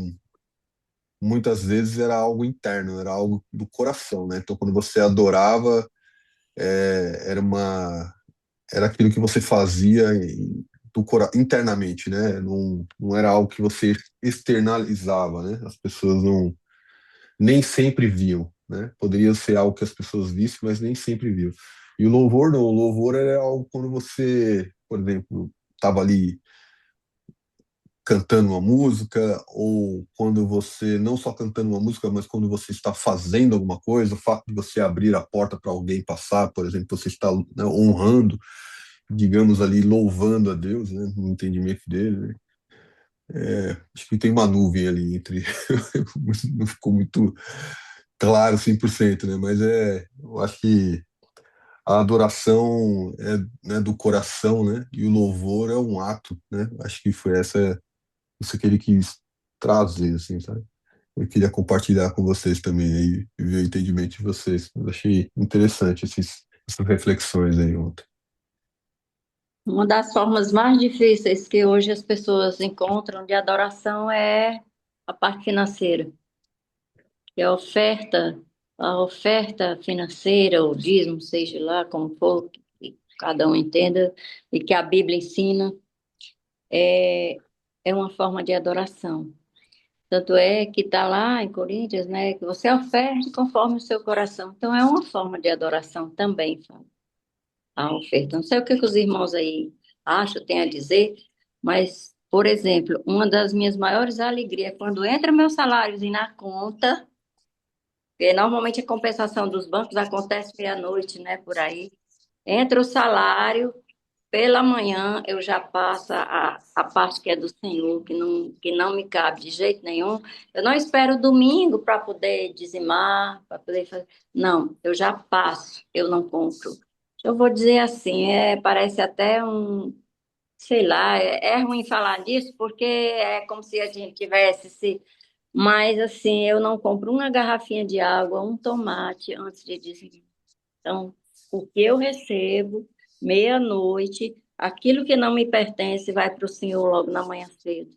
muitas vezes era algo interno, era algo do coração, né? Então, quando você adorava, era aquilo que você fazia internamente, né? Não era algo que você externalizava, né? As pessoas não nem sempre viam, né? Poderia ser algo que as pessoas vissem, mas nem sempre viam. E o louvor não, o louvor era algo quando você, por exemplo, estava ali cantando uma música, ou quando você, não só cantando uma música, mas quando você está fazendo alguma coisa, o fato de você abrir a porta para alguém passar, por exemplo, você está, né, honrando, digamos ali, louvando a Deus, né, no entendimento dele, né? Acho que tem uma nuvem ali entre. Não ficou muito claro 100%, né? Mas eu acho que a adoração né, do coração, né? E o louvor é um ato, né? Acho que foi isso que ele quis trazer, assim, sabe? Eu queria compartilhar com vocês também aí, e ver o entendimento de vocês. Eu achei interessante essas reflexões aí ontem. Uma das formas mais difíceis que hoje as pessoas encontram de adoração é a parte financeira, que é a oferta A oferta financeira, o dízimo, seja lá como for, que cada um entenda, e que a Bíblia ensina, é, é uma forma de adoração. Tanto é que está lá em Coríntios, né, que você oferte conforme o seu coração. Então, é uma forma de adoração também, Fábio, a oferta. Não sei o que os irmãos aí acham, têm a dizer, mas, por exemplo, uma das minhas maiores alegrias é quando entra meu saláriozinho na conta, porque normalmente a compensação dos bancos acontece meia-noite, né, por aí. Entra o salário, pela manhã eu já passo a parte que é do Senhor, que não me cabe de jeito nenhum. Eu não espero o domingo para poder dizimar, para poder fazer. Não, eu já passo, eu não compro. Eu vou dizer assim, parece até um, sei lá, é ruim falar disso, porque é como se a gente tivesse se. Mas assim, eu não compro uma garrafinha de água, um tomate antes de dizimar. Então, o que eu recebo, meia-noite, aquilo que não me pertence vai para o senhor logo na manhã cedo.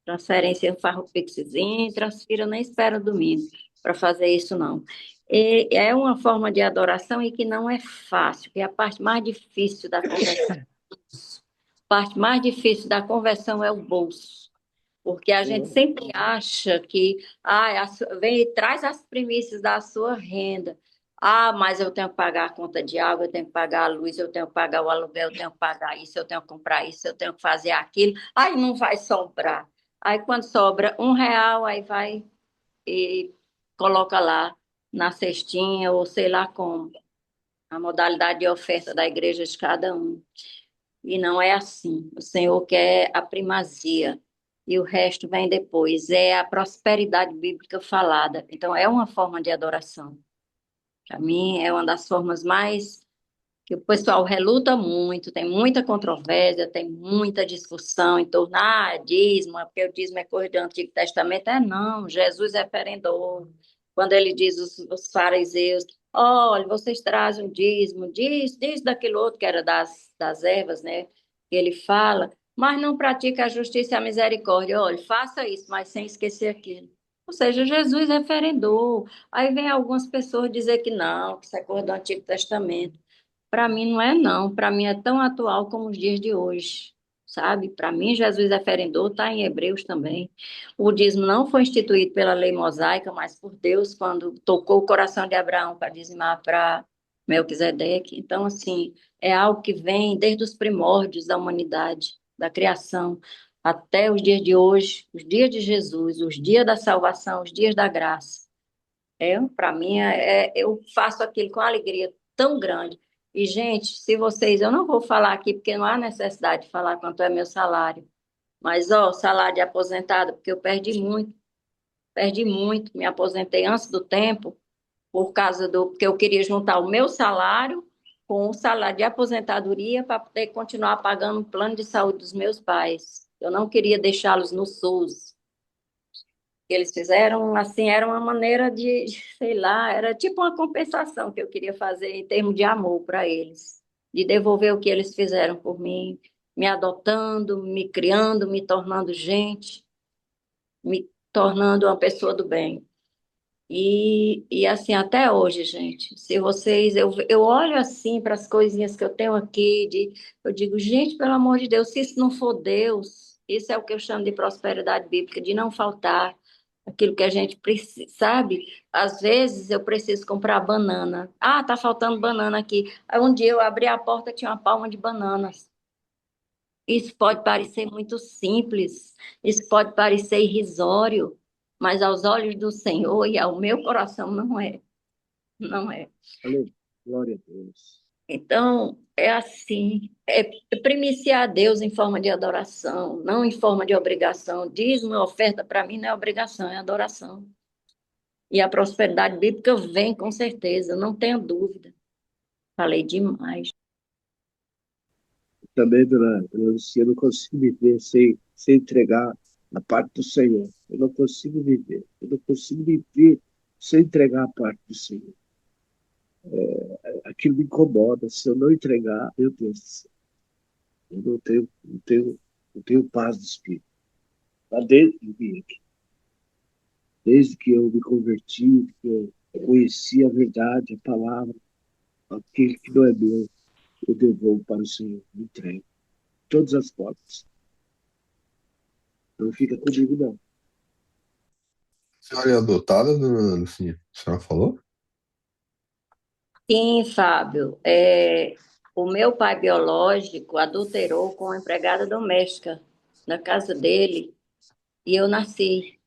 Transferência, eu faço o pixzinho, transfiro, eu nem espero domingo para fazer isso, não. E é uma forma de adoração e que não é fácil, que é a parte mais difícil da conversão. A parte mais difícil da conversão é o bolso. Porque a gente sempre acha que vem e traz as primícias da sua renda. Ah, mas eu tenho que pagar a conta de água, eu tenho que pagar a luz, eu tenho que pagar o aluguel, eu tenho que pagar isso, eu tenho que comprar isso, eu tenho que fazer aquilo. Aí não vai sobrar. Aí quando sobra R$ 1, aí vai e coloca lá na cestinha, ou sei lá como, a modalidade de oferta da igreja de cada um. E não é assim. O Senhor quer a primazia e o resto vem depois. É a prosperidade bíblica falada. Então, é uma forma de adoração. Para mim, é uma das formas mais que o pessoal reluta muito, tem muita controvérsia, tem muita discussão em torno, dízimo, é porque o dízimo é coisa do Antigo Testamento. Não, Jesus é referendou. Quando ele diz os fariseus, olha, vocês trazem um dízimo, diz daquilo outro que era das ervas, né? Que ele fala, mas não pratica a justiça e a misericórdia. Olha, faça isso, mas sem esquecer aquilo. Ou seja, Jesus referendou. Aí vem algumas pessoas dizer que não, que isso é coisa do Antigo Testamento. Para mim não é não, para mim é tão atual como os dias de hoje, sabe? Para mim Jesus referendou, está em Hebreus também. O dízimo não foi instituído pela lei mosaica, mas por Deus quando tocou o coração de Abraão para dizimar para Melquisedeque. Então, assim, é algo que vem desde os primórdios da humanidade, da criação, até os dias de hoje, os dias de Jesus, os dias da salvação, os dias da graça. Para mim, eu faço aquilo com alegria tão grande. E, gente, se vocês, eu não vou falar aqui porque não há necessidade de falar quanto é meu salário, mas, ó, salário de aposentado, porque eu perdi muito, me aposentei antes do tempo, porque eu queria juntar o meu salário com o salário de aposentadoria para poder continuar pagando o plano de saúde dos meus pais. Eu não queria deixá-los no SUS que eles fizeram, assim, era uma maneira sei lá, era tipo uma compensação que eu queria fazer em termos de amor para eles, de devolver o que eles fizeram por mim, me adotando, me criando, me tornando gente, me tornando uma pessoa do bem. E assim, até hoje, gente, se vocês, eu olho assim para as coisinhas que eu tenho aqui, eu digo, gente, pelo amor de Deus, se isso não for Deus, isso é o que eu chamo de prosperidade bíblica, de não faltar aquilo que a gente precisa, sabe? Às vezes eu preciso comprar banana. Ah, tá faltando banana aqui. Aí um dia eu abri a porta, tinha uma palma de bananas. Isso pode parecer muito simples, isso pode parecer irrisório, mas aos olhos do Senhor e ao meu coração não é, não é. Aleluia. Glória a Deus. Então, é assim, é primiciar a Deus em forma de adoração, não em forma de obrigação. Dízimo e oferta, para mim, não é obrigação, é adoração. E a prosperidade bíblica vem com certeza, não tenha dúvida. Falei demais. Também, dona Lucia, eu não consigo viver sem entregar a parte do Senhor. Eu não consigo viver. Eu não consigo viver sem entregar a parte do Senhor. Aquilo me incomoda. Se eu não entregar, meu Deus do céu, eu não tenho paz de espírito. Está dentro de mim aqui. Desde que eu me converti, que eu Conheci a verdade, a palavra, aquele que não é meu, eu devolvo para o Senhor, me entrego. De todas as formas. Não fica comigo, não. A senhora é adotada, dona Lucinha? A senhora falou? Sim, Fábio. O meu pai biológico adulterou com uma empregada doméstica na casa dele e eu nasci.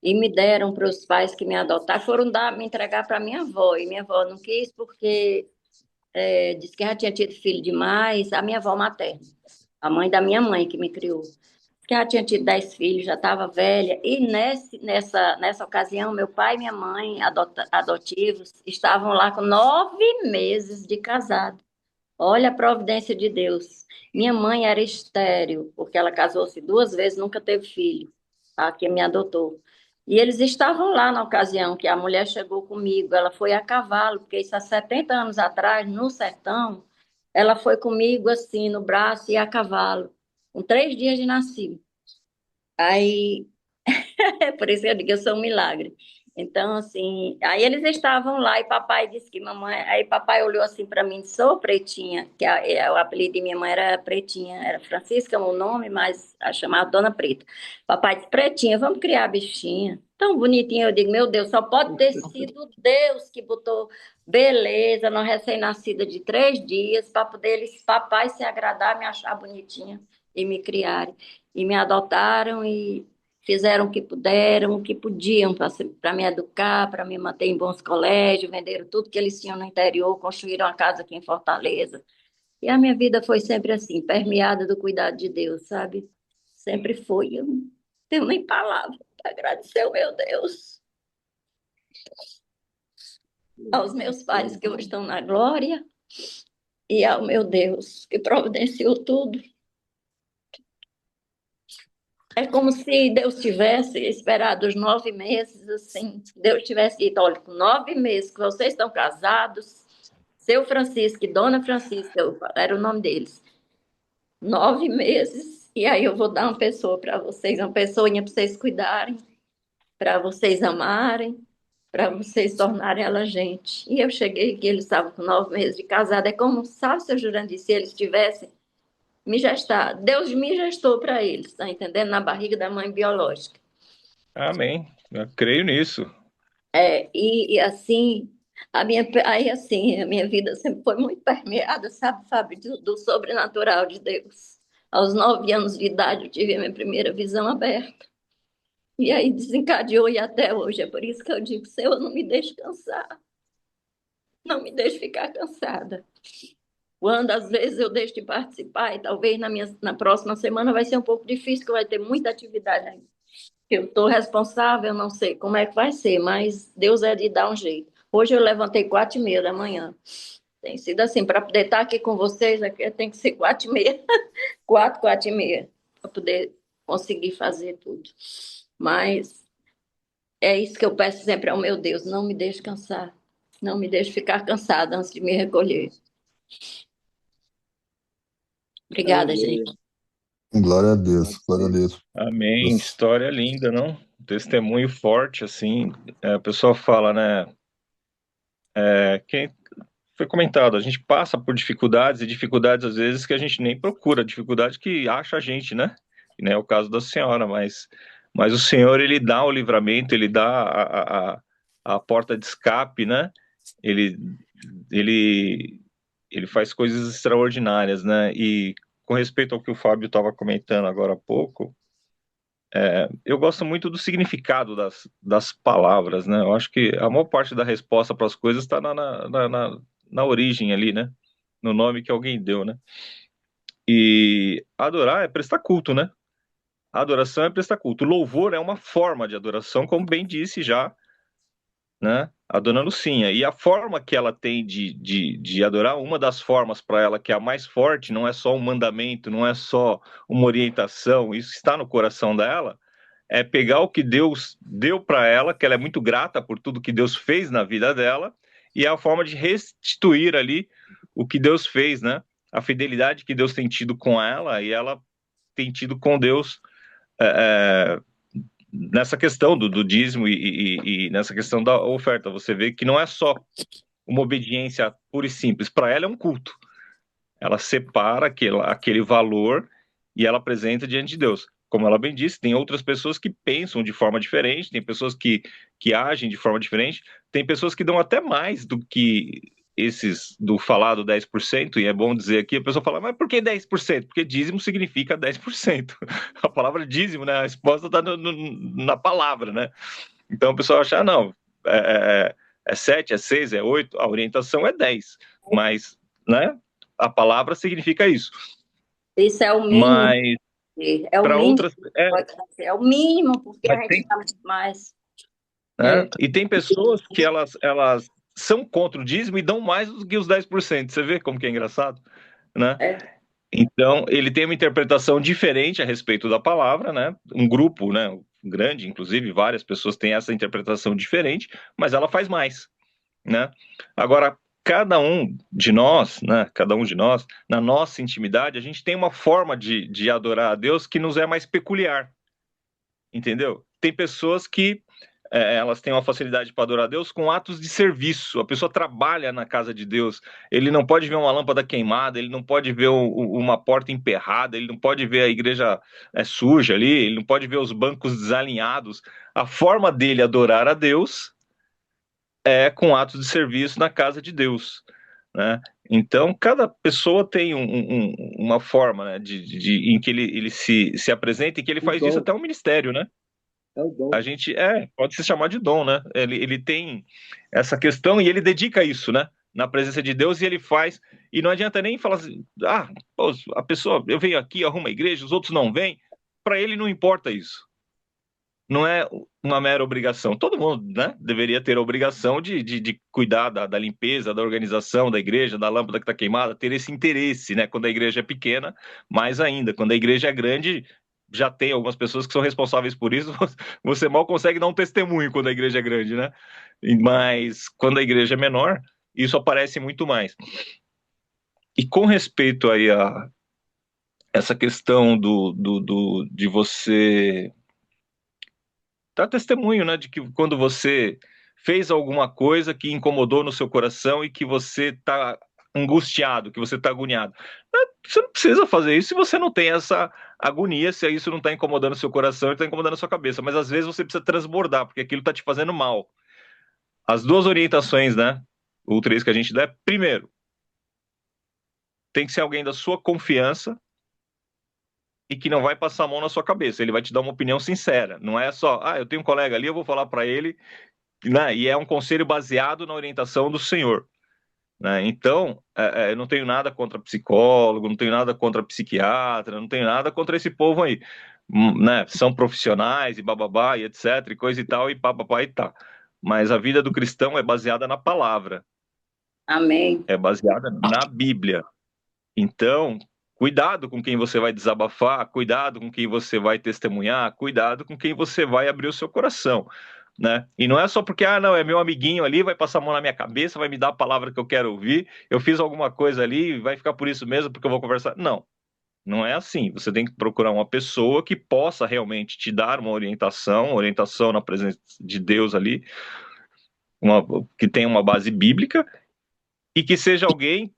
E me deram para os pais que me adotaram, me entregar para minha avó. E minha avó não quis porque disse que já tinha tido filho demais, a minha avó materna, a mãe da minha mãe que me criou. Que já tinha tido 10 filhos, já estava velha. E nessa ocasião, meu pai e minha mãe adotivos estavam lá com 9 meses de casado. Olha a providência de Deus. Minha mãe era estéril, porque ela casou-se 2 vezes, nunca teve filho, a que me adotou. E eles estavam lá na ocasião que a mulher chegou comigo. Ela foi a cavalo, porque isso há 70 anos atrás, no sertão, ela foi comigo assim, no braço e a cavalo, com 3 dias de nascido. Aí é por isso que eu digo que eu sou um milagre. Então, assim, aí eles estavam lá e papai disse que mamãe. Aí papai olhou assim para mim, sou Pretinha, que o apelido de minha mãe era Pretinha, era Francisca, o nome, mas a chamava Dona Preta. Papai disse: Pretinha, vamos criar a bichinha. Tão bonitinha. Eu digo: meu Deus, só pode ter sido Deus que botou beleza na recém-nascida de 3 dias para poder eles, papai, se agradar, me achar bonitinha e me criarem. E me adotaram e fizeram o que puderam, o que podiam para me educar, para me manter em bons colégios, venderam tudo que eles tinham no interior, construíram uma casa aqui em Fortaleza. E a minha vida foi sempre assim, permeada do cuidado de Deus, sabe? Sempre foi. Eu não tenho nem palavra para agradecer ao meu Deus, aos meus pais que hoje estão na glória e ao meu Deus que providenciou tudo. É como se Deus tivesse esperado os 9 meses, assim. Deus tivesse dito: olha, com 9 meses que vocês estão casados, seu Francisco e Dona Francisca, era o nome deles. 9 meses, e aí eu vou dar uma pessoa para vocês, uma pessoinha para vocês cuidarem, para vocês amarem, para vocês tornarem ela gente. E eu cheguei que eles estavam com 9 meses de casado. É como, sabe, seu Jurandir, se eles tivessem me gestado, Deus me gestou para eles, tá entendendo? Na barriga da mãe biológica. Amém. Eu creio nisso. E assim, a minha vida sempre foi muito permeada, sabe, Fábio, do sobrenatural de Deus. Aos 9 anos de idade, eu tive a minha primeira visão aberta. E aí desencadeou e até hoje. É por isso que eu digo: Senhor, não me deixe cansar. Não me deixe ficar cansada. Quando às vezes eu deixo de participar, e talvez na próxima semana vai ser um pouco difícil, porque vai ter muita atividade ainda. Eu estou responsável, não sei como é que vai ser, mas Deus é de dar um jeito. Hoje eu levantei 4h30 da manhã. Tem sido assim, para poder estar aqui com vocês, aqui tem que ser 4h30, 4h30, para poder conseguir fazer tudo. Mas é isso que eu peço sempre ao meu Deus: não me deixe cansar, não me deixe ficar cansada antes de me recolher. Obrigada, Aleluia. gente. Glória a Deus, glória a Deus. Amém. História linda, não? Testemunho forte, assim. A pessoa fala, né? Quem foi comentado, a gente passa por dificuldades e dificuldades às vezes que a gente nem procura, dificuldade que acha a gente, né? E não é o caso da senhora, mas o Senhor, ele dá o livramento, ele dá a porta de escape, né? Ele, ele, ele faz coisas extraordinárias, né? E com respeito ao que o Fábio estava comentando agora há pouco, eu gosto muito do significado das palavras, né? Eu acho que a maior parte da resposta para as coisas está na origem ali, né? No nome que alguém deu, né? E adorar é prestar culto, né? A adoração é prestar culto. O louvor é uma forma de adoração, como bem disse já, né? A dona Lucinha. E a forma que ela tem de adorar, uma das formas para ela que é a mais forte, não é só um mandamento, não é só uma orientação, isso está no coração dela, é pegar o que Deus deu para ela, que ela é muito grata por tudo que Deus fez na vida dela, e é a forma de restituir ali o que Deus fez, né? A fidelidade que Deus tem tido com ela e ela tem tido com Deus, é, nessa questão do dízimo e nessa questão da oferta. Você vê que não é só uma obediência pura e simples. Para ela é um culto. Ela separa aquele valor e ela apresenta diante de Deus. Como ela bem disse, tem outras pessoas que pensam de forma diferente, tem pessoas que agem de forma diferente, tem pessoas que dão até mais do que esses do falado 10%, e é bom dizer aqui, a pessoa fala, mas por que 10%? Porque dízimo significa 10%. A palavra dízimo, né, a resposta está na palavra, né? Então a pessoa acha, não, é 7, é 6, é 8, a orientação é 10, mas, né, a palavra significa isso. Isso é o mínimo. Mas É o para mínimo. outras, É o mínimo, porque a mas gente tem, está muito mais. né? E tem pessoas que elas são contra o dízimo e dão mais do que os 10%. Você vê como que é engraçado, né? Então, ele tem uma interpretação diferente a respeito da palavra, né? Um grupo, né, grande, inclusive, várias pessoas têm essa interpretação diferente, mas ela faz mais, né? Agora, cada um de nós, na nossa intimidade, a gente tem uma forma de adorar a Deus que nos é mais peculiar, entendeu? Tem pessoas que elas têm uma facilidade para adorar a Deus com atos de serviço. A pessoa trabalha na casa de Deus. Ele não pode ver uma lâmpada queimada, ele não pode ver uma porta emperrada, ele não pode ver a igreja suja ali, ele não pode ver os bancos desalinhados. A forma dele adorar a Deus é com atos de serviço na casa de Deus, né? Então, cada pessoa tem uma forma, né, em que ele se apresenta e que ele faz disso até um ministério, né? É o dom. A gente pode se chamar de dom, né? Ele tem essa questão e ele dedica isso, né? Na presença de Deus e ele faz. E não adianta nem falar assim, pô, a pessoa, eu venho aqui, arrumo a igreja, os outros não vêm. Para ele não importa isso. Não é uma mera obrigação. Todo mundo, né, deveria ter a obrigação de cuidar da limpeza, da organização da igreja, da lâmpada que está queimada, ter esse interesse, né? Quando a igreja é pequena, mais ainda. Quando a igreja é grande, já tem algumas pessoas que são responsáveis por isso. Você mal consegue dar um testemunho quando a igreja é grande, né? Mas quando a igreja é menor, isso aparece muito mais. E com respeito aí a essa questão de você dá testemunho, né, de que quando você fez alguma coisa que incomodou no seu coração e que você está angustiado, que você está agoniado. Você não precisa fazer isso se você não tem essa agonia, se isso não está incomodando o seu coração e está incomodando a sua cabeça. Mas às vezes você precisa transbordar, porque aquilo está te fazendo mal. As duas orientações, né, o três que a gente dá é, primeiro, tem que ser alguém da sua confiança e que não vai passar a mão na sua cabeça. Ele vai te dar uma opinião sincera. Não é só, eu tenho um colega ali, eu vou falar para ele, né? E é um conselho baseado na orientação do Senhor, né? Então, eu não tenho nada contra psicólogo, não tenho nada contra psiquiatra, não tenho nada contra esse povo aí, né? São profissionais e bababá e etc, e coisa e tal, e papapá e tá. Mas a vida do cristão é baseada na palavra. Amém. É baseada na Bíblia. Então, cuidado com quem você vai desabafar, cuidado com quem você vai testemunhar, cuidado com quem você vai abrir o seu coração, né? E não é só porque, não, é meu amiguinho ali, vai passar a mão na minha cabeça, vai me dar a palavra que eu quero ouvir, eu fiz alguma coisa ali, vai ficar por isso mesmo, porque eu vou conversar. Não, não é assim. Você tem que procurar uma pessoa que possa realmente te dar uma orientação na presença de Deus ali, que tenha uma base bíblica e que seja alguém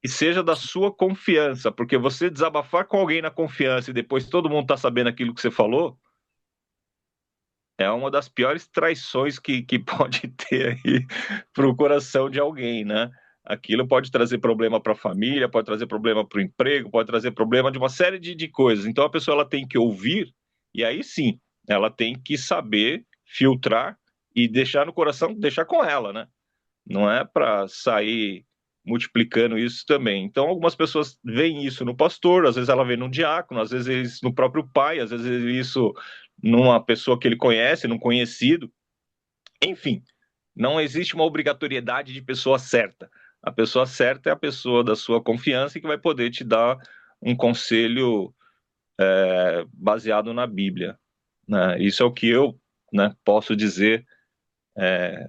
que seja da sua confiança, porque você desabafar com alguém na confiança e depois todo mundo tá sabendo aquilo que você falou, é uma das piores traições que pode ter aí pro coração de alguém, né? Aquilo pode trazer problema para a família, pode trazer problema para o emprego, pode trazer problema de uma série de coisas. Então a pessoa ela tem que ouvir e aí sim, ela tem que saber filtrar e deixar no coração, deixar com ela, né? Não é para sair multiplicando isso também. Então, algumas pessoas veem isso no pastor, às vezes ela vê no diácono, às vezes no próprio pai, às vezes isso numa pessoa que ele conhece, num conhecido. Enfim, não existe uma obrigatoriedade de pessoa certa. A pessoa certa é a pessoa da sua confiança e que vai poder te dar um conselho baseado na Bíblia, né? Isso é o que eu, né, posso dizer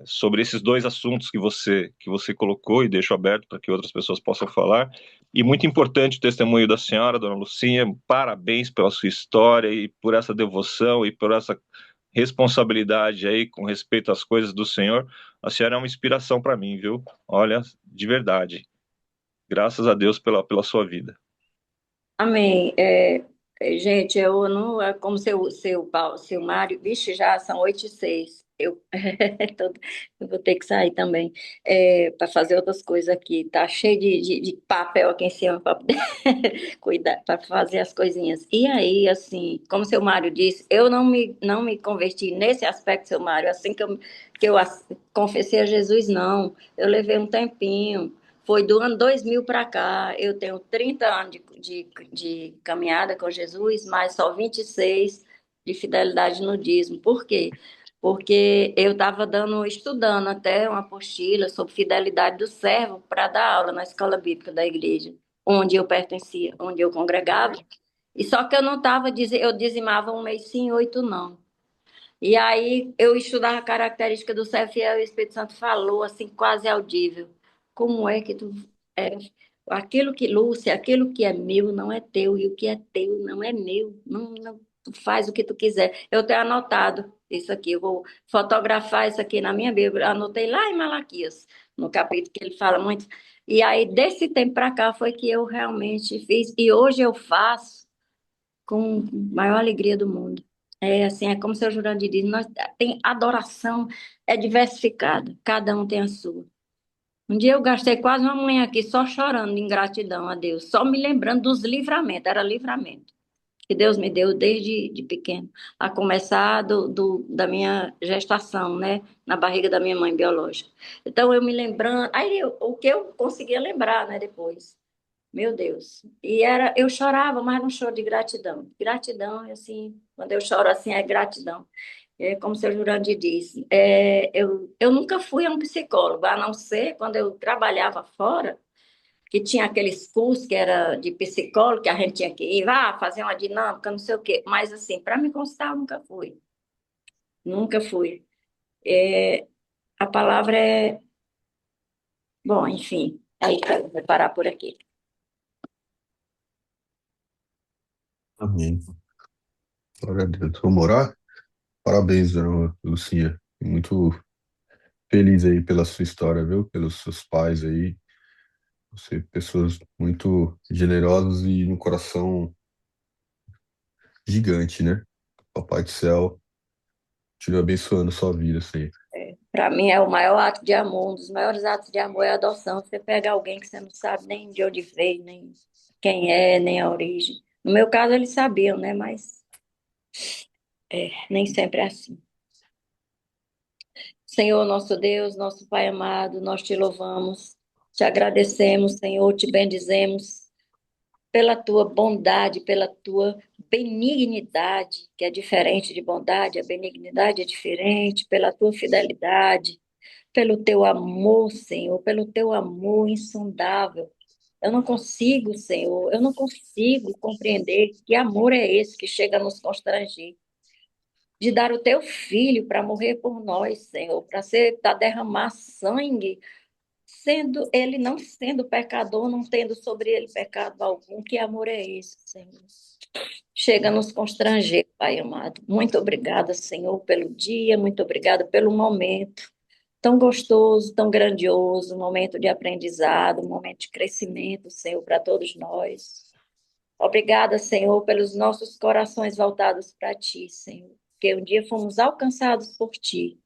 sobre esses dois assuntos que você colocou e deixo aberto para que outras pessoas possam falar. E muito importante o testemunho da senhora, dona Lucinha, parabéns pela sua história e por essa devoção e por essa responsabilidade aí com respeito às coisas do Senhor, a senhora é uma inspiração para mim, viu? Olha, de verdade. Graças a Deus pela sua vida. Amém. Gente, eu não, como seu Mário, vixe, já são 8h06. Eu vou ter que sair também para fazer outras coisas aqui. Tá cheio de papel aqui em cima para poder cuidar, para fazer as coisinhas. E aí, assim, como seu Mário disse, eu não me converti nesse aspecto, seu Mário, assim que eu confessei a Jesus, não. Eu levei um tempinho. Foi do ano 2000 para cá. Eu tenho 30 anos de caminhada com Jesus, mas só 26 de fidelidade no dízimo. Por quê? Porque eu estava estudando até uma apostila sobre fidelidade do servo para dar aula na escola bíblica da igreja, onde eu pertencia, onde eu congregava. E só que eu não estava, eu dizimava um mês sim, 8 não. E aí eu estudava a característica do servo fiel e o Espírito Santo falou assim, quase audível. Como é que tu. É, aquilo que, Lúcia, aquilo que é meu não é teu, e o que é teu não é meu. Não, tu faz o que tu quiser. Eu tenho anotado isso aqui, eu vou fotografar isso aqui na minha Bíblia. Eu anotei lá em Malaquias, no capítulo que ele fala muito. E aí, desse tempo para cá, foi que eu realmente fiz. E hoje eu faço com a maior alegria do mundo. É assim, é como o seu Jurandir diz, nós tem adoração, é diversificada, cada um tem a sua. Um dia eu gastei quase uma manhã aqui só chorando de ingratidão a Deus, só me lembrando dos livramentos, era livramento que Deus me deu desde de pequeno, a começar da minha gestação, né, na barriga da minha mãe biológica. Então eu me lembrando, o que eu conseguia lembrar, né, depois. Meu Deus. Eu chorava, mas não choro de gratidão. Gratidão, assim, quando eu choro assim, é gratidão. É como o seu Jurandir disse. Eu nunca fui a um psicólogo, a não ser quando eu trabalhava fora, que tinha aqueles cursos que era de psicólogo, que a gente tinha que ir, fazer uma dinâmica, não sei o quê. Mas, assim, para me consultar, eu nunca fui. Nunca fui. É, a palavra é. Bom, enfim, aí vou parar por aqui. Amém. Glória a Deus. Vamos orar? Parabéns, dona Lucinha. Muito feliz aí pela sua história, viu? Pelos seus pais aí. Você, pessoas muito generosas e no coração gigante, né? Papai do céu, continue abençoando sua vida sempre. Para mim é o maior ato de amor, um dos maiores atos de amor é a adoção. Você pega alguém que você não sabe nem de onde veio, nem quem é, nem a origem. No meu caso, eles sabiam, né? Mas nem sempre é assim. Senhor, nosso Deus, nosso Pai amado, nós te louvamos, te agradecemos, Senhor, te bendizemos pela tua bondade, pela tua benignidade, que é diferente de bondade, a benignidade é diferente, pela tua fidelidade, pelo teu amor, Senhor, pelo teu amor insondável. Eu não consigo, Senhor, eu não consigo compreender que amor é esse que chega a nos constranger. De dar o teu filho para morrer por nós, Senhor, para derramar sangue, sendo ele não sendo pecador, não tendo sobre ele pecado algum. Que amor é esse, Senhor? Chega a nos constranger, Pai amado. Muito obrigada, Senhor, pelo dia, muito obrigada pelo momento tão gostoso, tão grandioso, um momento de aprendizado, um momento de crescimento, Senhor, para todos nós. Obrigada, Senhor, pelos nossos corações voltados para Ti, Senhor, porque um dia fomos alcançados por Ti.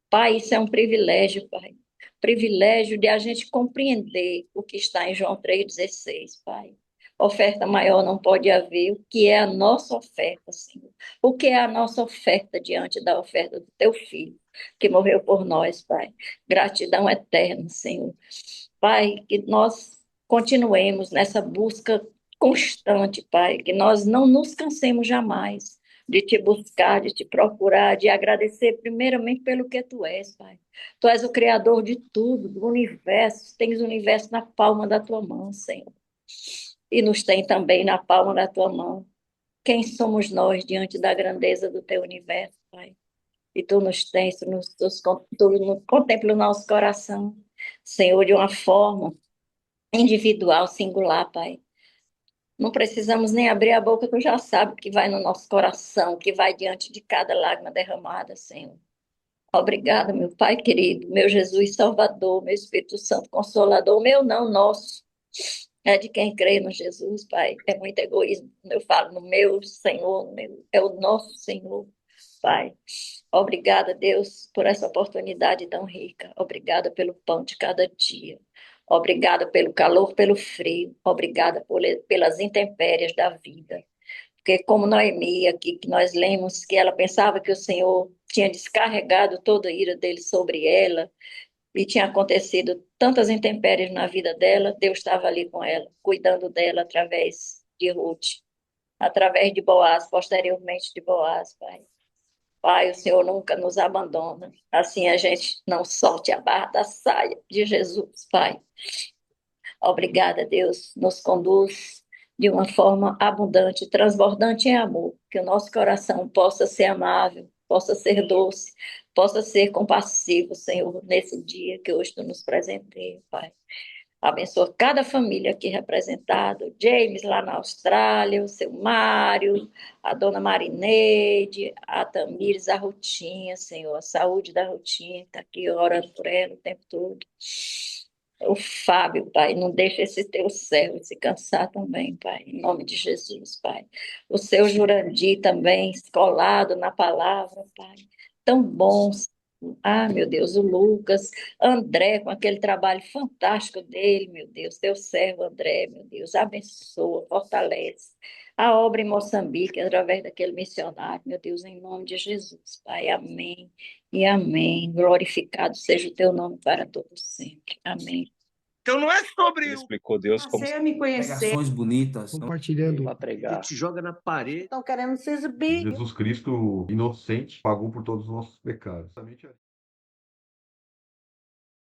Pai, isso é um privilégio, Pai. Privilégio de a gente compreender o que está em João 3,16, Pai. Oferta maior não pode haver. O que é a nossa oferta, Senhor? O que é a nossa oferta diante da oferta do Teu Filho, que morreu por nós, Pai? Gratidão eterna, Senhor. Pai, que nós continuemos nessa busca constante, Pai, que nós não nos cansemos jamais de te buscar, de te procurar, de agradecer primeiramente pelo que tu és, Pai. Tu és o Criador de tudo, do universo, tens o universo na palma da tua mão, Senhor. E nos tem também na palma da tua mão. Quem somos nós diante da grandeza do teu universo, Pai? E tu nos tens, tu contempla o nosso coração, Senhor, de uma forma individual, singular, Pai. Não precisamos nem abrir a boca, que eu já sabe o que vai no nosso coração, que vai diante de cada lágrima derramada, Senhor. Obrigada, meu Pai querido, meu Jesus Salvador, meu Espírito Santo Consolador, meu não, nosso. É de quem crê no Jesus, Pai. É muito egoísmo quando eu falo no meu Senhor, é o nosso Senhor, Pai. Obrigada, Deus, por essa oportunidade tão rica. Obrigada pelo pão de cada dia. Obrigada pelo calor, pelo frio. Obrigada pelas intempéries da vida. Porque como Noemi aqui, que nós lemos que ela pensava que o Senhor tinha descarregado toda a ira dele sobre ela, e tinha acontecido tantas intempéries na vida dela, Deus estava ali com ela, cuidando dela através de Ruth, através de Boaz, posteriormente de Boaz, Pai. Pai, o Senhor nunca nos abandona. Assim a gente não solte a barra da saia de Jesus, Pai. Obrigada, Deus. Nos conduz de uma forma abundante, transbordante em amor. Que o nosso coração possa ser amável, possa ser doce, possa ser compassivo, Senhor, nesse dia que hoje tu nos presenteia, Pai. Abençoa cada família aqui representada, o James lá na Austrália, o seu Mário, a dona Marineide, a Tamires, a Rutinha, Senhor, a saúde da Rutinha, está aqui orando por ela o tempo todo. O Fábio, Pai, não deixa esse teu servo se cansar também, Pai, em nome de Jesus, Pai. O seu Jurandir também, escolado na palavra, Pai, tão bom. Ah, meu Deus, o Lucas, André, com aquele trabalho fantástico dele, meu Deus, teu servo André, meu Deus, abençoa, fortalece a obra em Moçambique, através daquele missionário, meu Deus, em nome de Jesus, Pai, amém e amém. Glorificado seja o teu nome para todos sempre. Amém. Então não é sobre Ele o explicou Deus como passei a me conhecer. Pregações bonitas. compartilhando. para Ele pregar. te joga na parede. Estão querendo se exibir. Jesus Cristo, inocente, pagou por todos os nossos pecados.